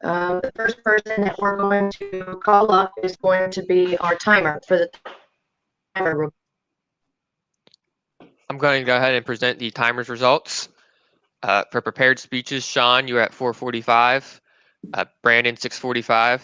The first person that we're going to call up is going to be our timer for the timer report. I'm going to go ahead and present the timer's results. For prepared speeches, Sean, you're at 4:45. Brandon, 6:45.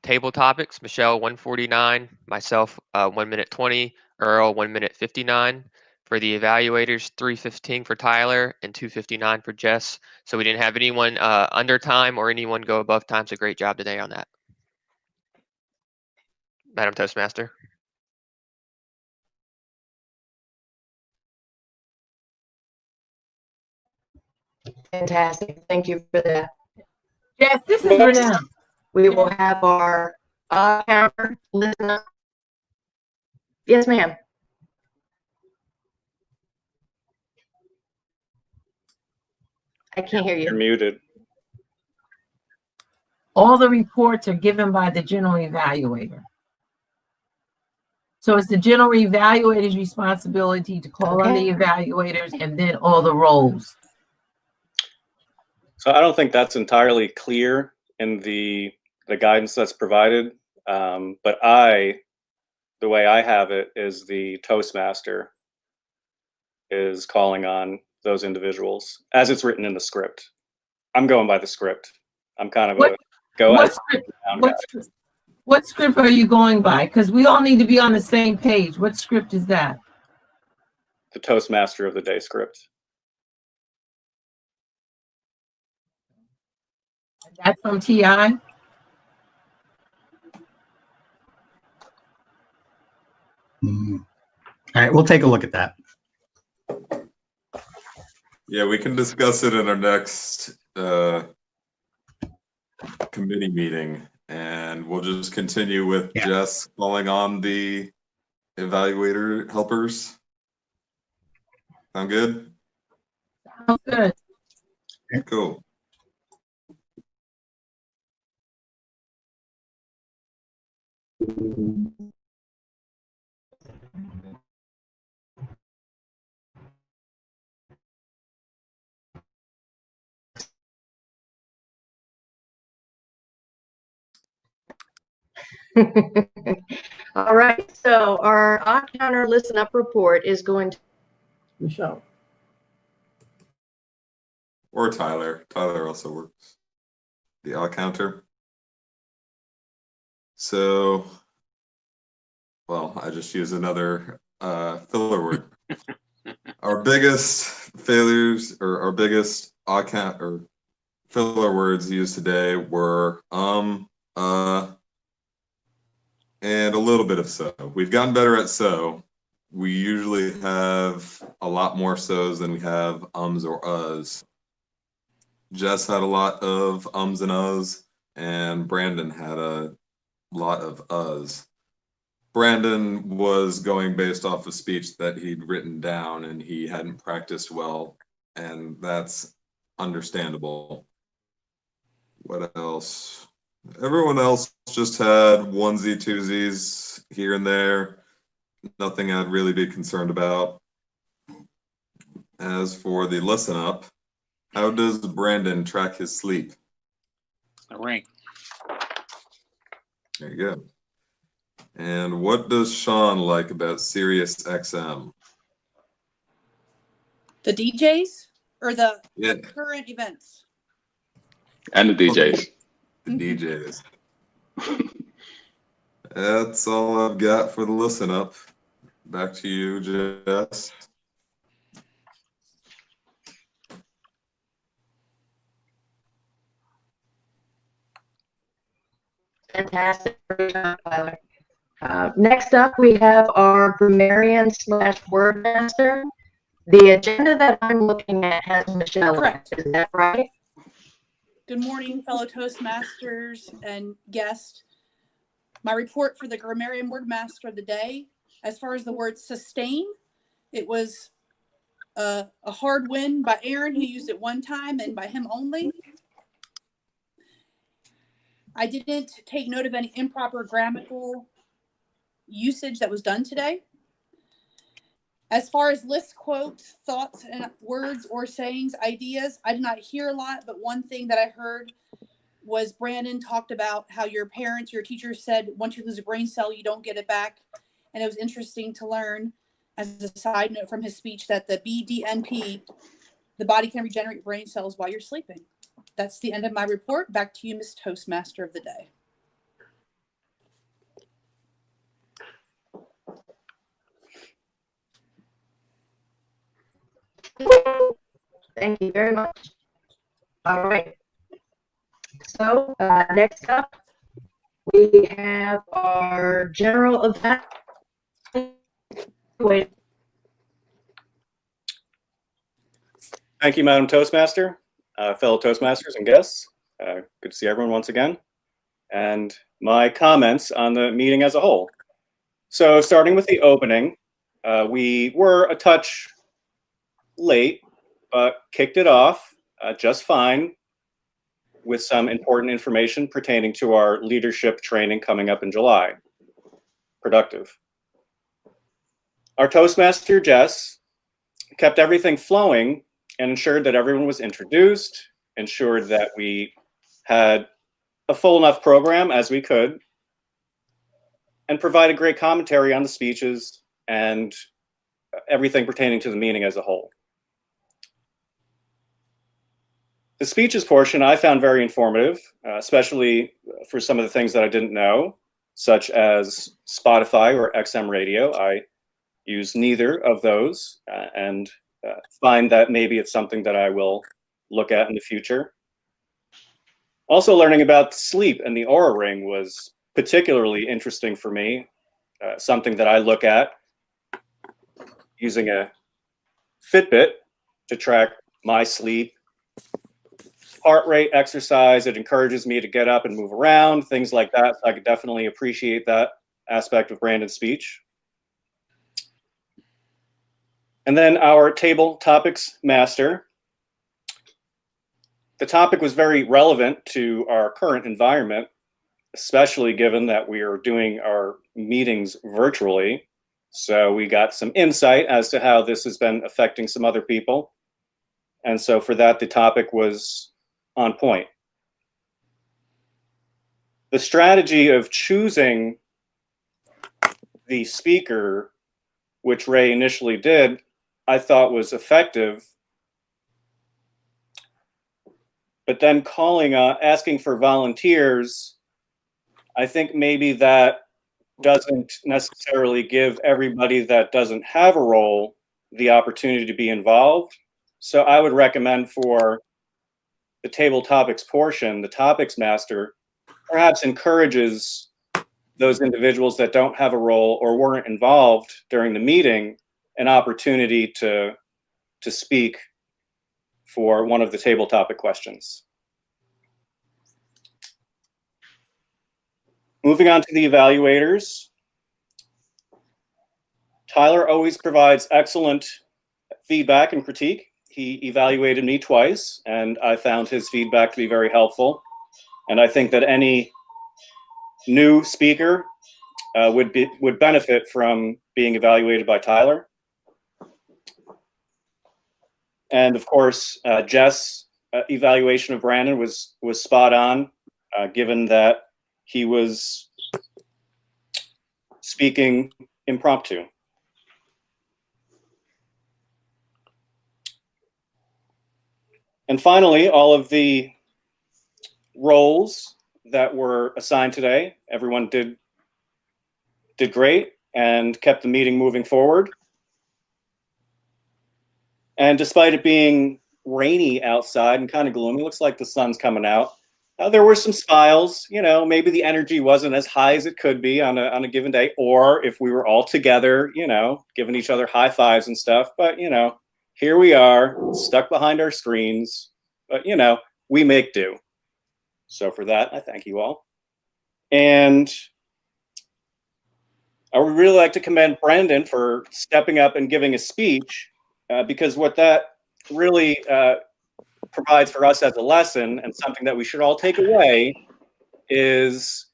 Table topics, Michelle, 1:49. Myself, 1 minute 20. Earl, 1 minute 59. For the evaluators, 3:15 for Tyler and 2:59 for Jess. So we didn't have anyone under time or anyone go above time. So great job today on that, Madam Toastmaster. Fantastic. Thank you for that. Yes, this is Renee. We will have our counter listen up. Yes, ma'am. I can't hear You're you. muted. All the reports are given by the general evaluator. So it's the general evaluator's responsibility to call on the evaluators and then all the roles. So I don't think that's entirely clear in the guidance that's provided. But the way I have it is the Toastmaster is calling on those individuals as it's written in the script. I'm going by the script. I'm kind of What script are you going by? Because we all need to be on the same page. What script is that? The Toastmaster of the day script. That's from TI? All right, we'll take a look at that. Yeah, we can discuss it in our next committee meeting, and we'll just continue with Jess calling on the evaluator helpers. Sound good? Sounds good. Cool. All right, so our odd counter listen up report is going to Michelle. Or Tyler. Tyler also works. The odd counter. So, well, I just used another filler word. Our biggest failures, or our biggest odd count or filler words used today were and a little bit of so. We've gotten better at so. We usually have a lot more so's than we have ums or uhs. Jess had a lot of ums and uhs, and Brandon had a lot of uhs. Brandon was going based off a speech that he'd written down and he hadn't practiced well, and that's understandable. What else? Everyone else just had onesie, twosies here and there. Nothing I'd really be concerned about. As for the listen up, how does Brandon track his sleep? A ring. There you go. And what does Sean like about Sirius XM? The DJs or the current events? And the DJs. The DJs. That's all I've got for the listen up. Back to you, Jess. fantastic. Great job, Tyler. Next up, we have our grammarian / wordmaster. The agenda that I'm looking at has Michelle. Correct. Is that right? Good morning, fellow Toastmasters and guests. My report for the grammarian wordmaster of the day, as far as the word sustain, it was a hard win by Aaron, who used it one time, and by him only. I didn't take note of any improper grammatical usage that was done today. As far as lists, quotes, thoughts, and words or sayings, ideas, I did not hear a lot, but one thing that I heard was Brandon talked about how your parents, your teachers said, once you lose a brain cell, you don't get it back. And it was interesting to learn, as a side note from his speech, that the BDNP, the body can regenerate brain cells while you're sleeping. That's the end of my report. Back to you, Ms. Toastmaster of the day. Thank you very much. All right. So next up, we have our general event. Wait. Thank you, Madam Toastmaster, fellow Toastmasters and guests. Good to see everyone once again. And my comments on the meeting as a whole. So starting with the opening, we were a touch late, but kicked it off just fine with some important information pertaining to our leadership training coming up in July. Productive. Our Toastmaster, Jess, kept everything flowing and ensured that everyone was introduced, ensured that we had a full enough program as we could, and provided great commentary on the speeches and everything pertaining to the meeting as a whole. The speeches portion I found very informative, especially for some of the things that I didn't know, such as Spotify or XM Radio. I use neither of those and find that maybe it's something that I will look at in the future. Also, learning about sleep and the aura ring was particularly interesting for me, something that I look at using a Fitbit to track my sleep, heart rate, exercise. It encourages me to get up and move around, things like that. So I could definitely appreciate that aspect of Brandon's speech. And then our table topics master. The topic was very relevant to our current environment, especially given that we are doing our meetings virtually. So we got some insight as to how this has been affecting some other people. And so for that, the topic was on point. The strategy of choosing the speaker, which Ray initially did, I thought was effective. But then asking for volunteers, I think maybe that doesn't necessarily give everybody that doesn't have a role the opportunity to be involved. So I would recommend for the table topics portion, the topics master perhaps encourages those individuals that don't have a role or weren't involved during the meeting an opportunity to speak for one of the table topic questions. Moving on to the evaluators. Tyler always provides excellent feedback and critique. He evaluated me twice, and I found his feedback to be very helpful. And I think that any new speaker would benefit from being evaluated by Tyler. And of course, Jess' evaluation of Brandon was spot on, given that he was speaking impromptu. And finally, all of the roles that were assigned today, everyone did great and kept the meeting moving forward. And despite it being rainy outside and kind of gloomy, looks like the sun's coming out. There were some smiles, you know, maybe the energy wasn't as high as it could be on a given day, or if we were all together, you know, giving each other high fives and stuff. But, you know, here we are, stuck behind our screens, but, you know, we make do. So for that, I thank you all. And I would really like to commend Brandon for stepping up and giving a speech, because what that really provides for us as a lesson, and something that we should all take away, is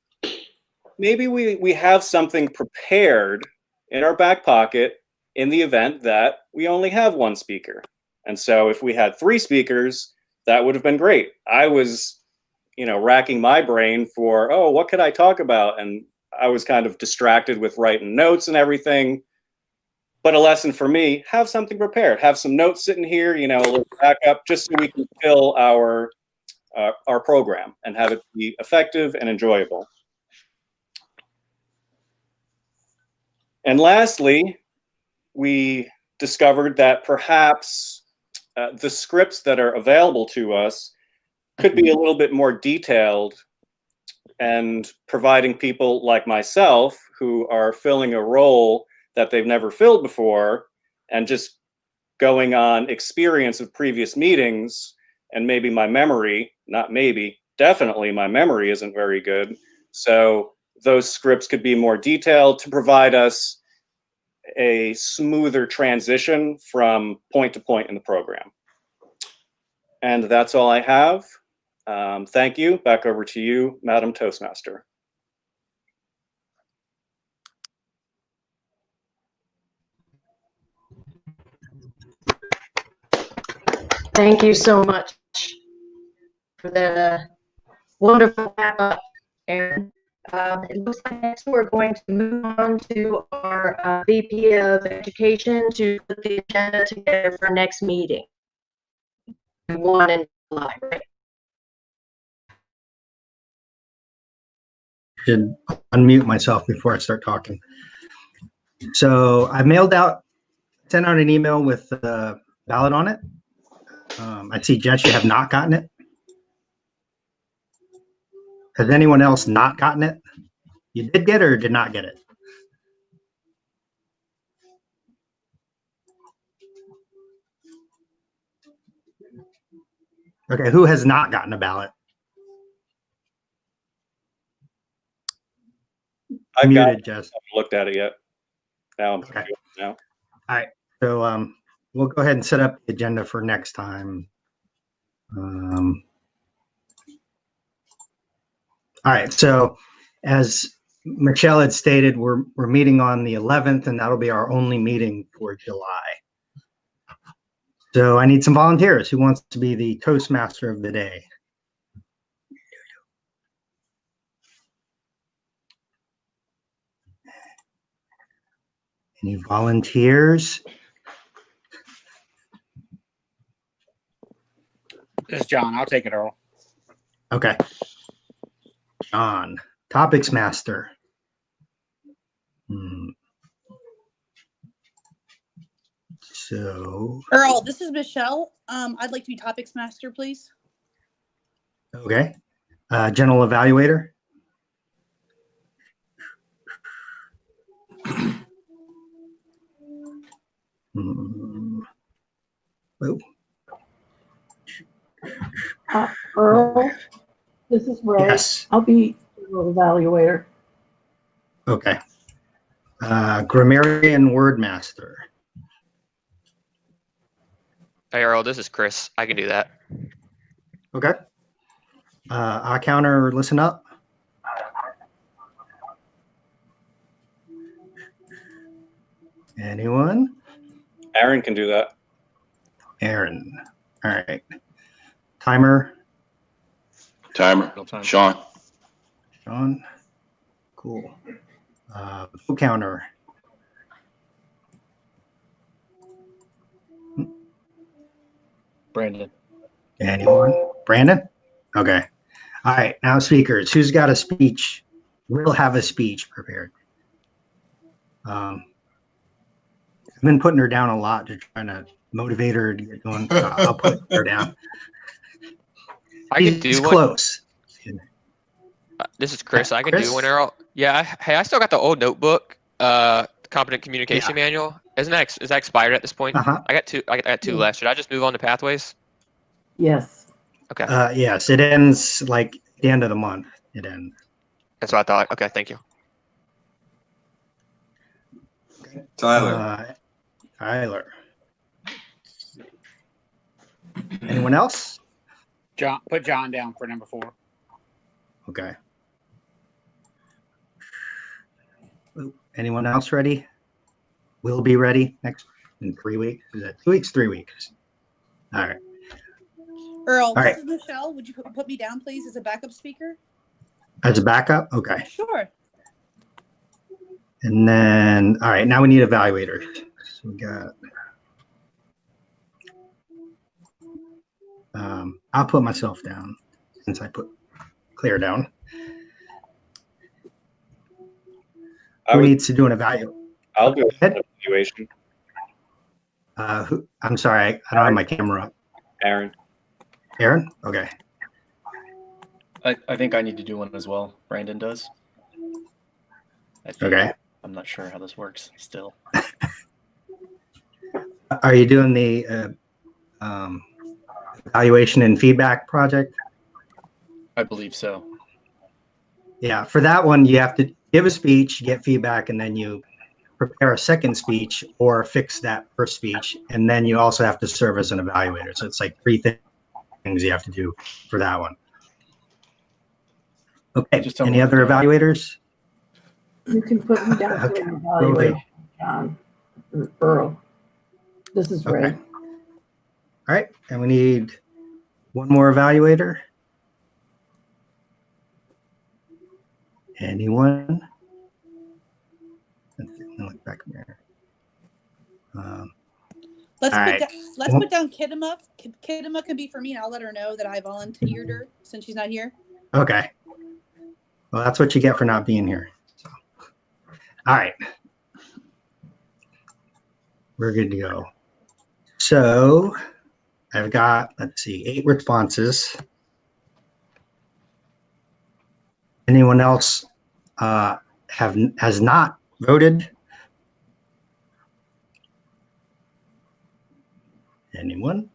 maybe we have something prepared in our back pocket in the event that we only have one speaker. And so if we had 3 speakers, that would have been great. I was, you know, racking my brain for, oh, what could I talk about? And I was kind of distracted with writing notes and everything. But a lesson for me, have something prepared. Have some notes sitting here, you know, a little backup, just so we can fill our program and have it be effective and enjoyable. And lastly, we discovered that perhaps the scripts that are available to us could be a little bit more detailed, and providing people like myself who are filling a role that they've never filled before and just going on experience of previous meetings, and maybe my memory, not maybe, definitely my memory isn't very good. So those scripts could be more detailed to provide us a smoother transition from point to point in the program. And that's all I have. Thank you. Back over to you, Madam Toastmaster. Thank you so much for the wonderful wrap up, Aaron. It looks like next we're going to move on to our VP of Education to put the agenda together for next meeting. 1 in July, right? Should unmute myself before I start talking. So I sent out an email with the ballot on it. I see, Jess, you have not gotten it. Has anyone else not gotten it? You did get it or did not get it? Okay, who has not gotten a ballot? I've got Muted, it. Jess. I haven't looked at it yet. Now I'm Okay. now. All right. So we'll go ahead and set up the agenda for next time. All right. So as Michelle had stated, we're meeting on the 11th, and that'll be our only meeting for July. So I need some volunteers. Who wants to be the Toastmaster of the day? Any volunteers? This is John. I'll take it, Earl. Okay. John, Topics Master. So, Earl, this is Michelle. I'd like to be Topics Master, please. okay. General Evaluator. Oh. Earl, this is Ray. Yes. I'll be the evaluator. Okay. Grammarian Word Master. Hey, Earl, this is Chris. I can do that. Okay. Eye counter, listen up. Anyone? Aaron can do that. Aaron. All right. Timer. Timer. Sean. Sean. Cool. Food counter. Brandon. Anyone? Brandon? Okay. All right. Now speakers. Who's got a speech? We'll have a speech prepared. I've been putting her down a lot to try to motivate her to get going. So I'll put her down. I can do one. Close. This is Chris. I can Chris? do one, Earl. Yeah. Hey, I still got the old notebook. Competent Communication Manual. Is that expired at this point? Uh-huh. I got two left. Should I just move on to Pathways? Yes. Okay. Yes, it ends like the end of the month. It ends. That's what I thought. Okay, thank you. Tyler. Tyler. Anyone else? John, put John down for number 4. Okay. Anyone else ready? We'll be ready next in 3 weeks. Is that 2 weeks? 3 weeks. All right. Earl, All this right. is Michelle. Would you put me down, please, as a backup speaker? As a backup? Okay. Sure. And then, all right, now we need evaluators. So we got, I'll put myself down since I put Claire down. Who needs to do an evaluation? I'll do an evaluation. I'm sorry, I don't have my camera up. Aaron. Aaron? Okay. I think I need to do one as well. Brandon does. Okay. I'm not sure how this works still. Are you doing the evaluation and feedback project? I believe so. Yeah, for that one, you have to give a speech, get feedback, and then you prepare a second speech or fix that first speech. And then you also have to serve as an evaluator. So it's like 3 things you have to do for that one. Okay, any other evaluators? You can put me down for an evaluation, John. Earl. This is Ray. Okay. All right, and we need one more evaluator. Anyone? Look back there. Let's put down Kidima. Kidima can be for me, and I'll let her know that I volunteered her since she's not here. Okay. Well, that's what you get for not being here. So. All right. We're good to go. So I've got, let's see, 8 responses. Anyone else has not voted? Anyone?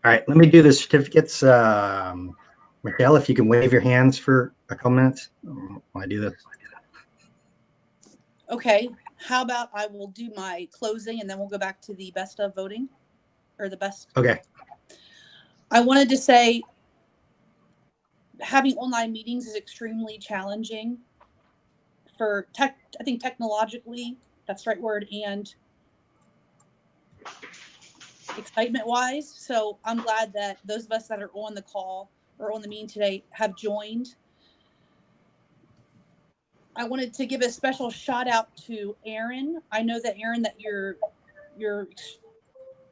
All right, let me do the certificates. Michelle, if you can wave your hands for a couple minutes while I do this. Okay, how about I will do my closing and then we'll go back to the best of voting or the best. Okay. I wanted to say having online meetings is extremely challenging for I think technologically, that's the right word, and excitement wise. So I'm glad that those of us that are on the call or on the meeting today have joined. I wanted to give a special shout out to Aaron. I know that Aaron, that you're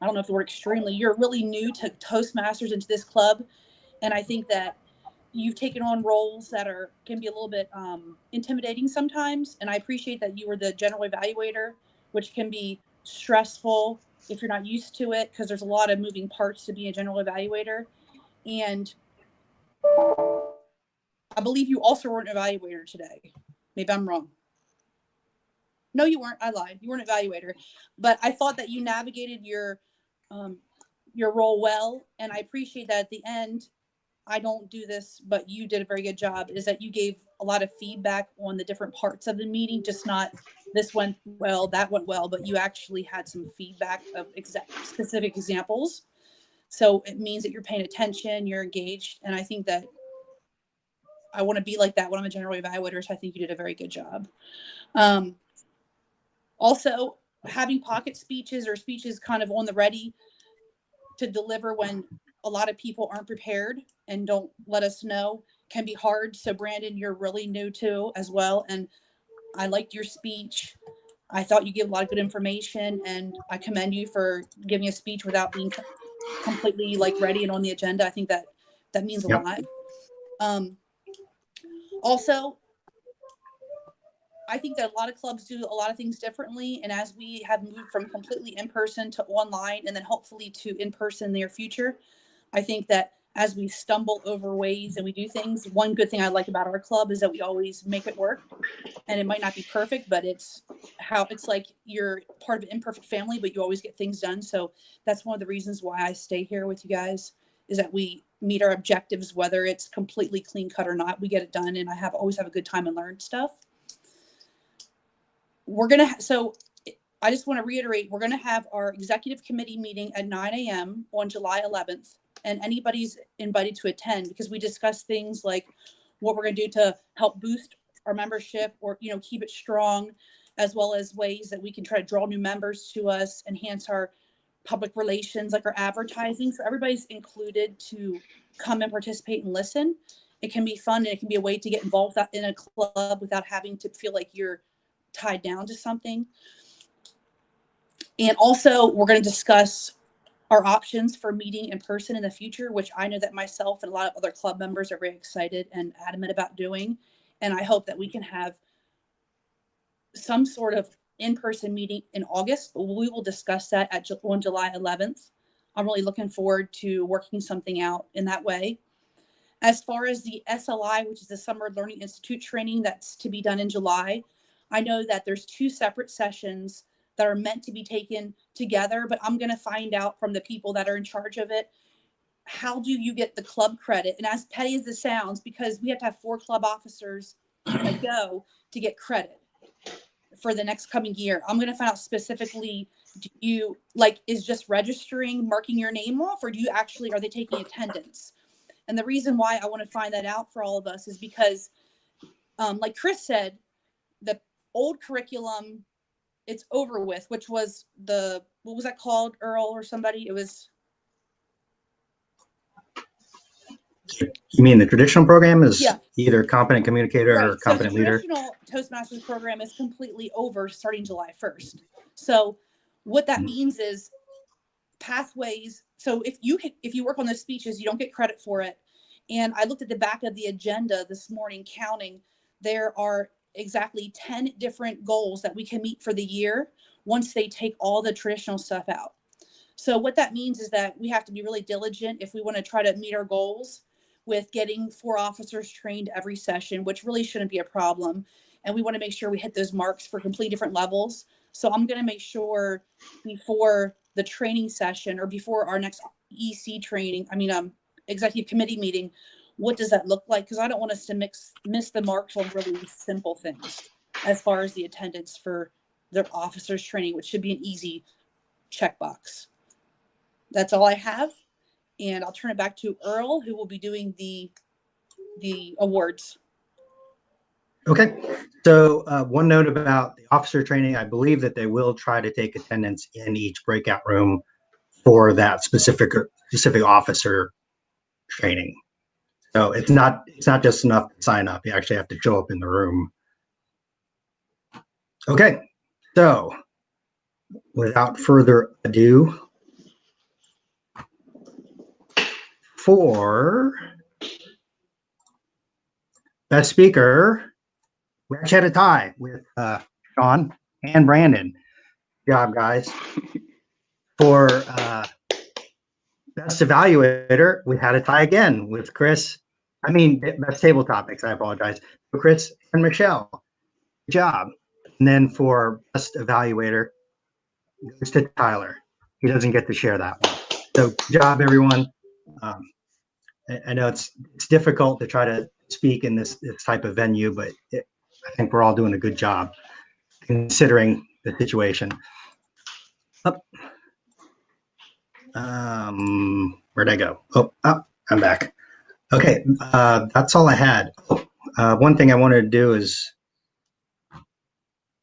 I don't know if the word extremely, you're really new to Toastmasters into this club. And I think that you've taken on roles that can be a little bit intimidating sometimes. And I appreciate that you were the general evaluator, which can be stressful if you're not used to it, because there's a lot of moving parts to be a general evaluator. And I believe you also were an evaluator today. Maybe I'm wrong. No, you weren't. I lied. You weren't an evaluator. But I thought that you navigated your role well. And I appreciate that at the end, I don't do this, but you did a very good job, is that you gave a lot of feedback on the different parts of the meeting, just not this went well, that went well, but you actually had some feedback of specific examples. So it means that you're paying attention, you're engaged. And I think that I want to be like that when I'm a general evaluator. So I think you did a very good job. Also, having pocket speeches or speeches kind of on the ready to deliver when a lot of people aren't prepared and don't let us know can be hard. So Brandon, you're really new too as well. And I liked your speech. I thought you gave a lot of good information, and I commend you for giving a speech without being completely ready and on the agenda. I think that means a lot. Also, I think that a lot of clubs do a lot of things differently. And as we have moved from completely in-person to online and then hopefully to in-person in the near future, I think that as we stumble over ways and we do things, one good thing I like about our club is that we always make it work. And it might not be perfect, but it's like you're part of an imperfect family, but you always get things done. So that's one of the reasons why I stay here with you guys, is that we meet our objectives, whether it's completely clean cut or not. We get it done, and I always have a good time and learn stuff. So I just want to reiterate, we're going to have our executive committee meeting at 9 a.m. on July 11th, and anybody's invited to attend, because we discuss things like what we're going to do to help boost our membership or, keep it strong, as well as ways that we can try to draw new members to us, enhance our public relations, like our advertising. So everybody's included to come and participate and listen. It can be fun, and it can be a way to get involved in a club without having to feel like you're tied down to something. And also, we're going to discuss our options for meeting in person in the future, which I know that myself and a lot of other club members are very excited and adamant about doing. And I hope that we can have some sort of in-person meeting in August, but we will discuss that on July 11th. I'm really looking forward to working something out in that way. As far as the SLI, which is the Summer Learning Institute training that's to be done in July, I know that there's 2 separate sessions that are meant to be taken together, but I'm going to find out from the people that are in charge of it, how do you get the club credit? And as petty as this sounds, because we have to have 4 club officers that go to get credit for the next coming year. I'm going to find out specifically, do you is just registering, marking your name off, or are they taking attendance? And the reason why I want to find that out for all of us is because, like Chris said, the old curriculum, it's over with, which was what was that called, Earl or somebody? It was. You mean the traditional program is either competent communicator or competent leader? So the traditional Toastmasters program is completely over starting July 1st. So what that means is pathways. So if you work on those speeches, you don't get credit for it. And I looked at the back of the agenda this morning, counting. There are exactly 10 different goals that we can meet for the year once they take all the traditional stuff out. So what that means is that we have to be really diligent if we want to try to meet our goals with getting 4 officers trained every session, which really shouldn't be a problem. And we want to make sure we hit those marks for complete different levels. So I'm going to make sure before the training session or before our next EC training, executive committee meeting, what does that look like? Because I don't want us to miss the marks on really simple things as far as the attendance for their officers training, which should be an easy checkbox. That's all I have. And I'll turn it back to Earl, who will be doing the awards. Okay. So one note about the officer training, I believe that they will try to take attendance in each breakout room for that specific officer training. So it's not just enough to sign up. You actually have to show up in the room. Okay. So without further ado, for best speaker, we actually had a tie with Sean and Brandon. Good job, guys. For best evaluator, we had a tie again with Chris. Best table topics, I apologize. For Chris and Michelle. Good job. And then for best evaluator, it goes to Tyler. He doesn't get to share that one. So good job, everyone. I know it's difficult to try to speak in this type of venue, but I think we're all doing a good job considering the situation. Where'd I go? Oh, I'm back. Okay, that's all I had. One thing I wanted to do is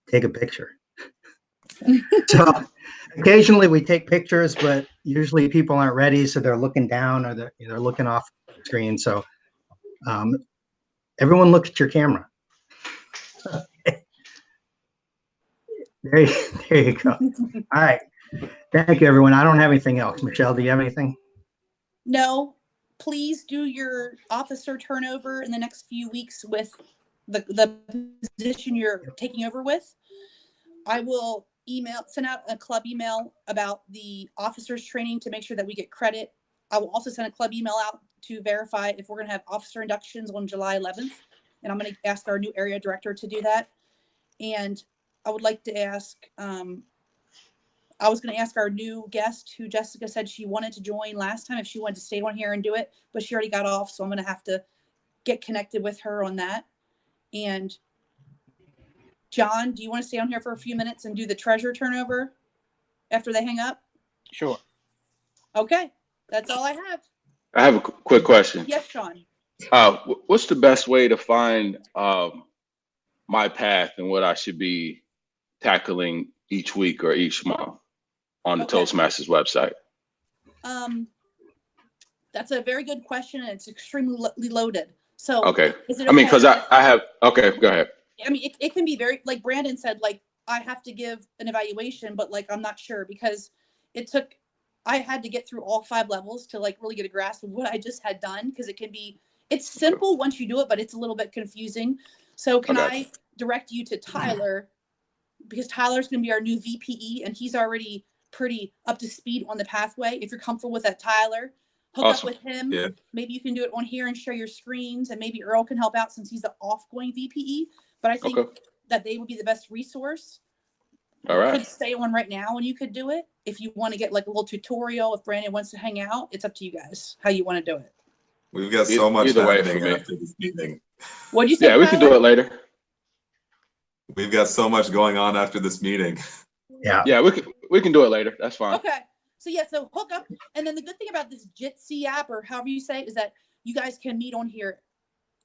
take a picture. So occasionally we take pictures, but usually people aren't ready, so they're looking down or they're looking off the screen. So everyone look at your camera. There you go. All right. Thank you, everyone. I don't have anything else. Michelle, do you have anything? No, please do your officer turnover in the next few weeks with the position you're taking over with. I will send out a club email about the officers training to make sure that we get credit. I will also send a club email out to verify if we're going to have officer inductions on July 11th. And I'm going to ask our new area director to do that. And I would like to ask, I was going to ask our new guest who Jessica said she wanted to join last time if she wanted to stay on here and do it, but she already got off. So I'm going to have to get connected with her on that. And John, do you want to stay on here for a few minutes and do the treasure turnover after they hang up? Sure. Okay. That's all I have. I have a quick question. Yes, Sean. What's the best way to find my path and what I should be tackling each week or each month on the Toastmasters website? That's a very good question, and it's extremely loaded. So, okay. Is it okay? Because I have, okay, go ahead. It can be very, like Brandon said, like I have to give an evaluation, but like I'm not sure because I had to get through all 5 levels to like really get a grasp of what I just had done because it's simple once you do it, but it's a little bit confusing. So can I direct you to Tyler because Tyler's going to be our new VPE and he's already pretty up to speed on the pathway. If you're comfortable with that, Tyler, hook up with him. Yeah. Maybe you can do it on here and share your screens and maybe Earl can help out since he's the off-going VPE. But I think that they would be the best resource. All right. You could stay on right now and you could do it. If you want to get like a little tutorial, if Brandon wants to hang out, it's up to you guys how you want to do it. We've got so much happening after this meeting. What'd you say? Yeah, we can do it later. We've got so much going on after this meeting. Yeah. Yeah, we can do it later. That's fine. Okay. So yeah, so hook up. And then the good thing about this Jitsi app or however you say it is that you guys can meet on here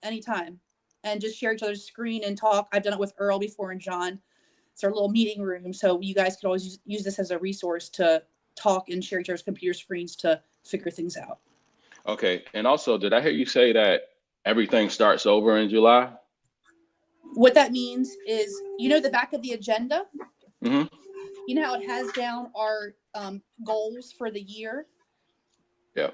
anytime and just share each other's screen and talk. I've done it with Earl before and John. It's our little meeting room. So you guys could always use this as a resource to talk and share each other's computer screens to figure things out. Okay. And also, did I hear you say that everything starts over in July? What that means is, the back of the agenda, mm-hmm. You know how it has down our goals for the year? Yeah.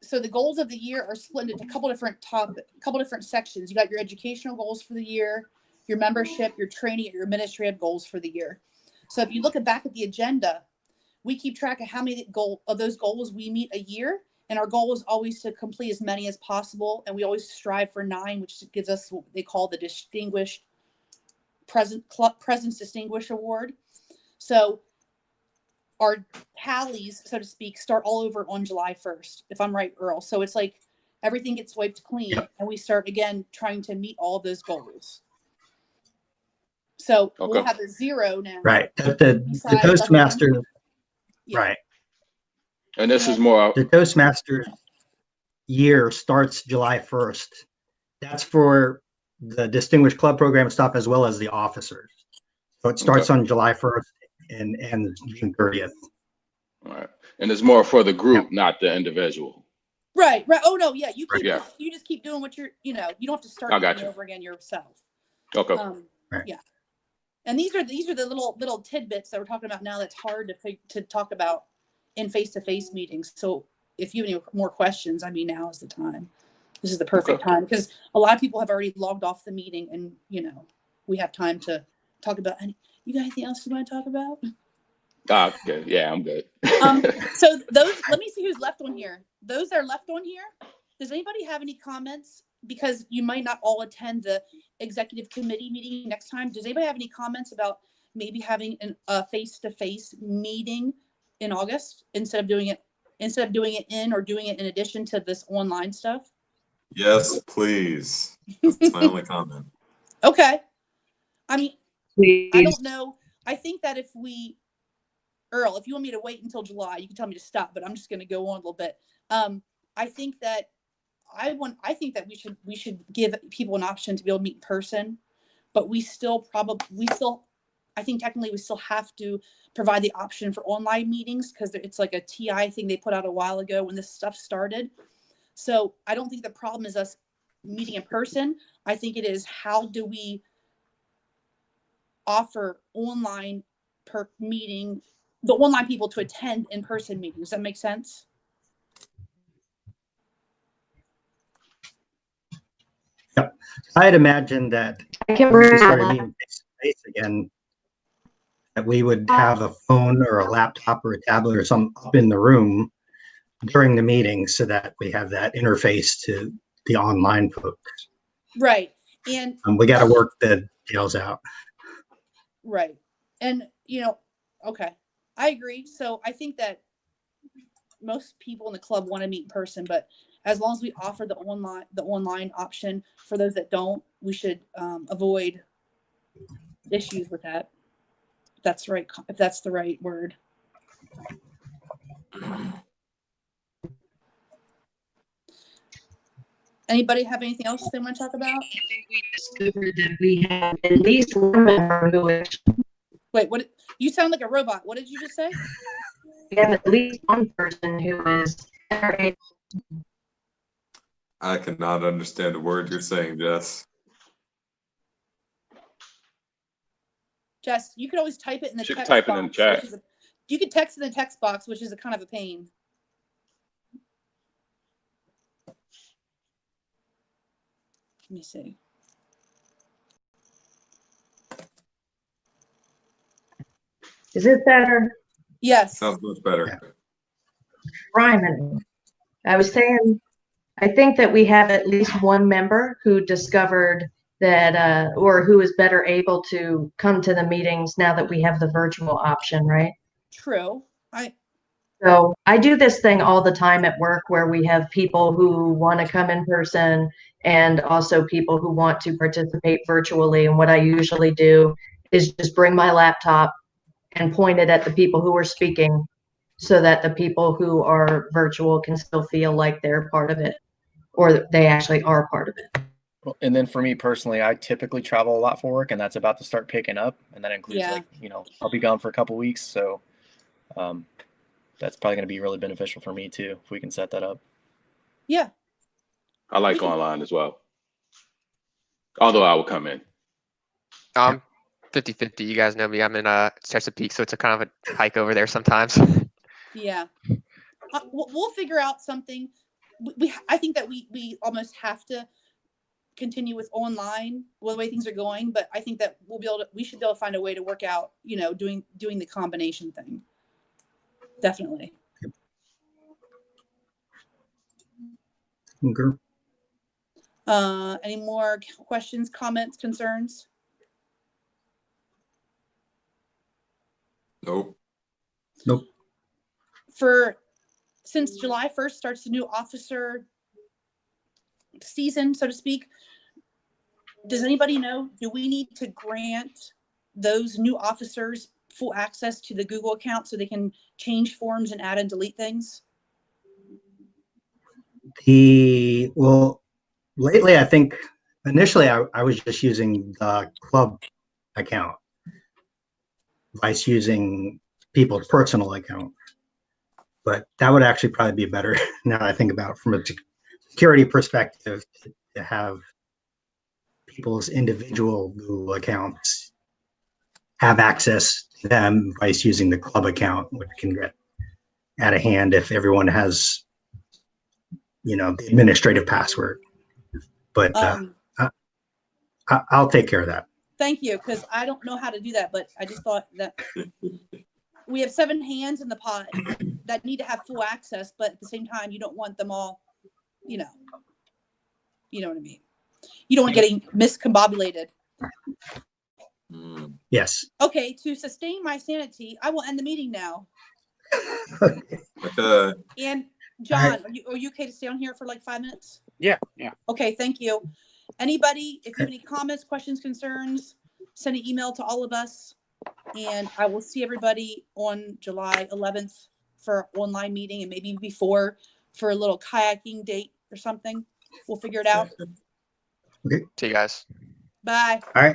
So the goals of the year are split into a couple different sections. You got your educational goals for the year, your membership, your training, and your administrative goals for the year. So if you look back at the agenda, we keep track of how many of those goals we meet a year. And our goal is always to complete as many as possible. And we always strive for 9, which gives us what they call the Distinguished Presence Distinguished Award. So our tallies, so to speak, start all over on July 1st, if I'm right, Earl. So it's like everything gets wiped clean, and we start again trying to meet all of those goals. So we'll have a 0 now. Right. The Toastmasters. Yeah. Right. And this is more. The Toastmasters year starts July 1st. That's for the Distinguished Club Program stuff as well as the officers. So it starts on July 1st and ends June 30th. All right. And it's more for the group, not the individual. Right. Oh no, yeah. You keep Yeah. you just keep doing what you don't have to start over again yourself. Okay. Yeah. And these are the little tidbits that we're talking about now that's hard to talk about in face-to-face meetings. So if you have any more questions, I mean, now is the time. This is the perfect time because a lot of people have already logged off the meeting, and we have time to talk about. You got anything else you want to talk about? Okay. Yeah, I'm good. So let me see who's left on here. Those that are left on here, does anybody have any comments? Because you might not all attend the executive committee meeting next time. Does anybody have any comments about maybe having a face-to-face meeting in August instead of doing it in or doing it in addition to this online stuff? Yes, please. That's my only comment. Okay. I mean, Please. I don't know. I think that Earl, if you want me to wait until July, you can tell me to stop, but I'm just going to go on a little bit. I think that we should give people an option to be able to meet in person, but I think technically we still have to provide the option for online meetings because it's like a TI thing they put out a while ago when this stuff started. So I don't think the problem is us meeting in person. I think it is how do we offer online the online people to attend in-person meetings. Does that make sense? Yep. I had imagined that when we started meeting face-to-face again, that we would have a phone or a laptop or a tablet or something up in the room during the meeting so that we have that interface to the online folks. Right. And we got to work the details out. Right. And, okay. I agree. So I think that most people in the club want to meet in person, but as long as we offer the online option for those that don't, we should avoid issues with that. If that's the right word. Anybody have anything else they want to talk about? I think we discovered that we have at least one member who is. Wait, what? You sound like a robot. What did you just say? We have at least one person who is. I cannot understand a word you're saying, Jess. Jess, you could always type it in the text type box. it in the chat. You could text in the text box, which is a kind of a pain. Let me see. Is it better? Yes. Sounds much better. Ryman. I was saying, I think that we have at least one member who discovered that, or who is better able to come to the meetings now that we have the virtual option, right? True. So I do this thing all the time at work where we have people who want to come in person and also people who want to participate virtually. And what I usually do is just bring my laptop and point it at the people who are speaking so that the people who are virtual can still feel like they're part of it or they actually are part of it. Well, and then for me personally, I typically travel a lot for work, and that's about to start picking up. And that includes I'll be gone for a couple weeks. So that's probably going to be really beneficial for me too, if we can set that up. Yeah. I like online as well. Although I will come in. 50-50. You guys know me. I'm in Chesapeake, so it's a kind of a hike over there sometimes. Yeah. We'll figure out something. I think that we almost have to continue with online the way things are going, but I think that we should be able to find a way to work out, doing the combination thing. definitely. Okay. Any more questions, comments, concerns? Nope. Nope. Since July 1st starts the new officer season, so to speak, does anybody know, do we need to grant those new officers full access to the Google account so they can change forms and add and delete things? Well, lately, I think initially I was just using the club account, vice using people's personal account. But that would actually probably be better now that I think about it from a security perspective to have people's individual Google accounts have access to them vice using the club account, which can get out of hand if everyone has, the administrative password. But I'll take care of that. Thank you, because I don't know how to do that, but I just thought that we have 7 hands in the pot that need to have full access, but at the same time, you don't want them all, you know what I mean? You don't want getting miscombobulated. Yes. Okay, to sustain my sanity, I will end the meeting now. Okay. And John, right. are you okay to stay on here for like 5 minutes? Yeah. Okay, thank you. Anybody, if you have any comments, questions, concerns, send an email to all of us. And I will see everybody on July 11th for our online meeting, and maybe before for a little kayaking date or something. We'll figure it out. Okay. See you guys. Bye. All right.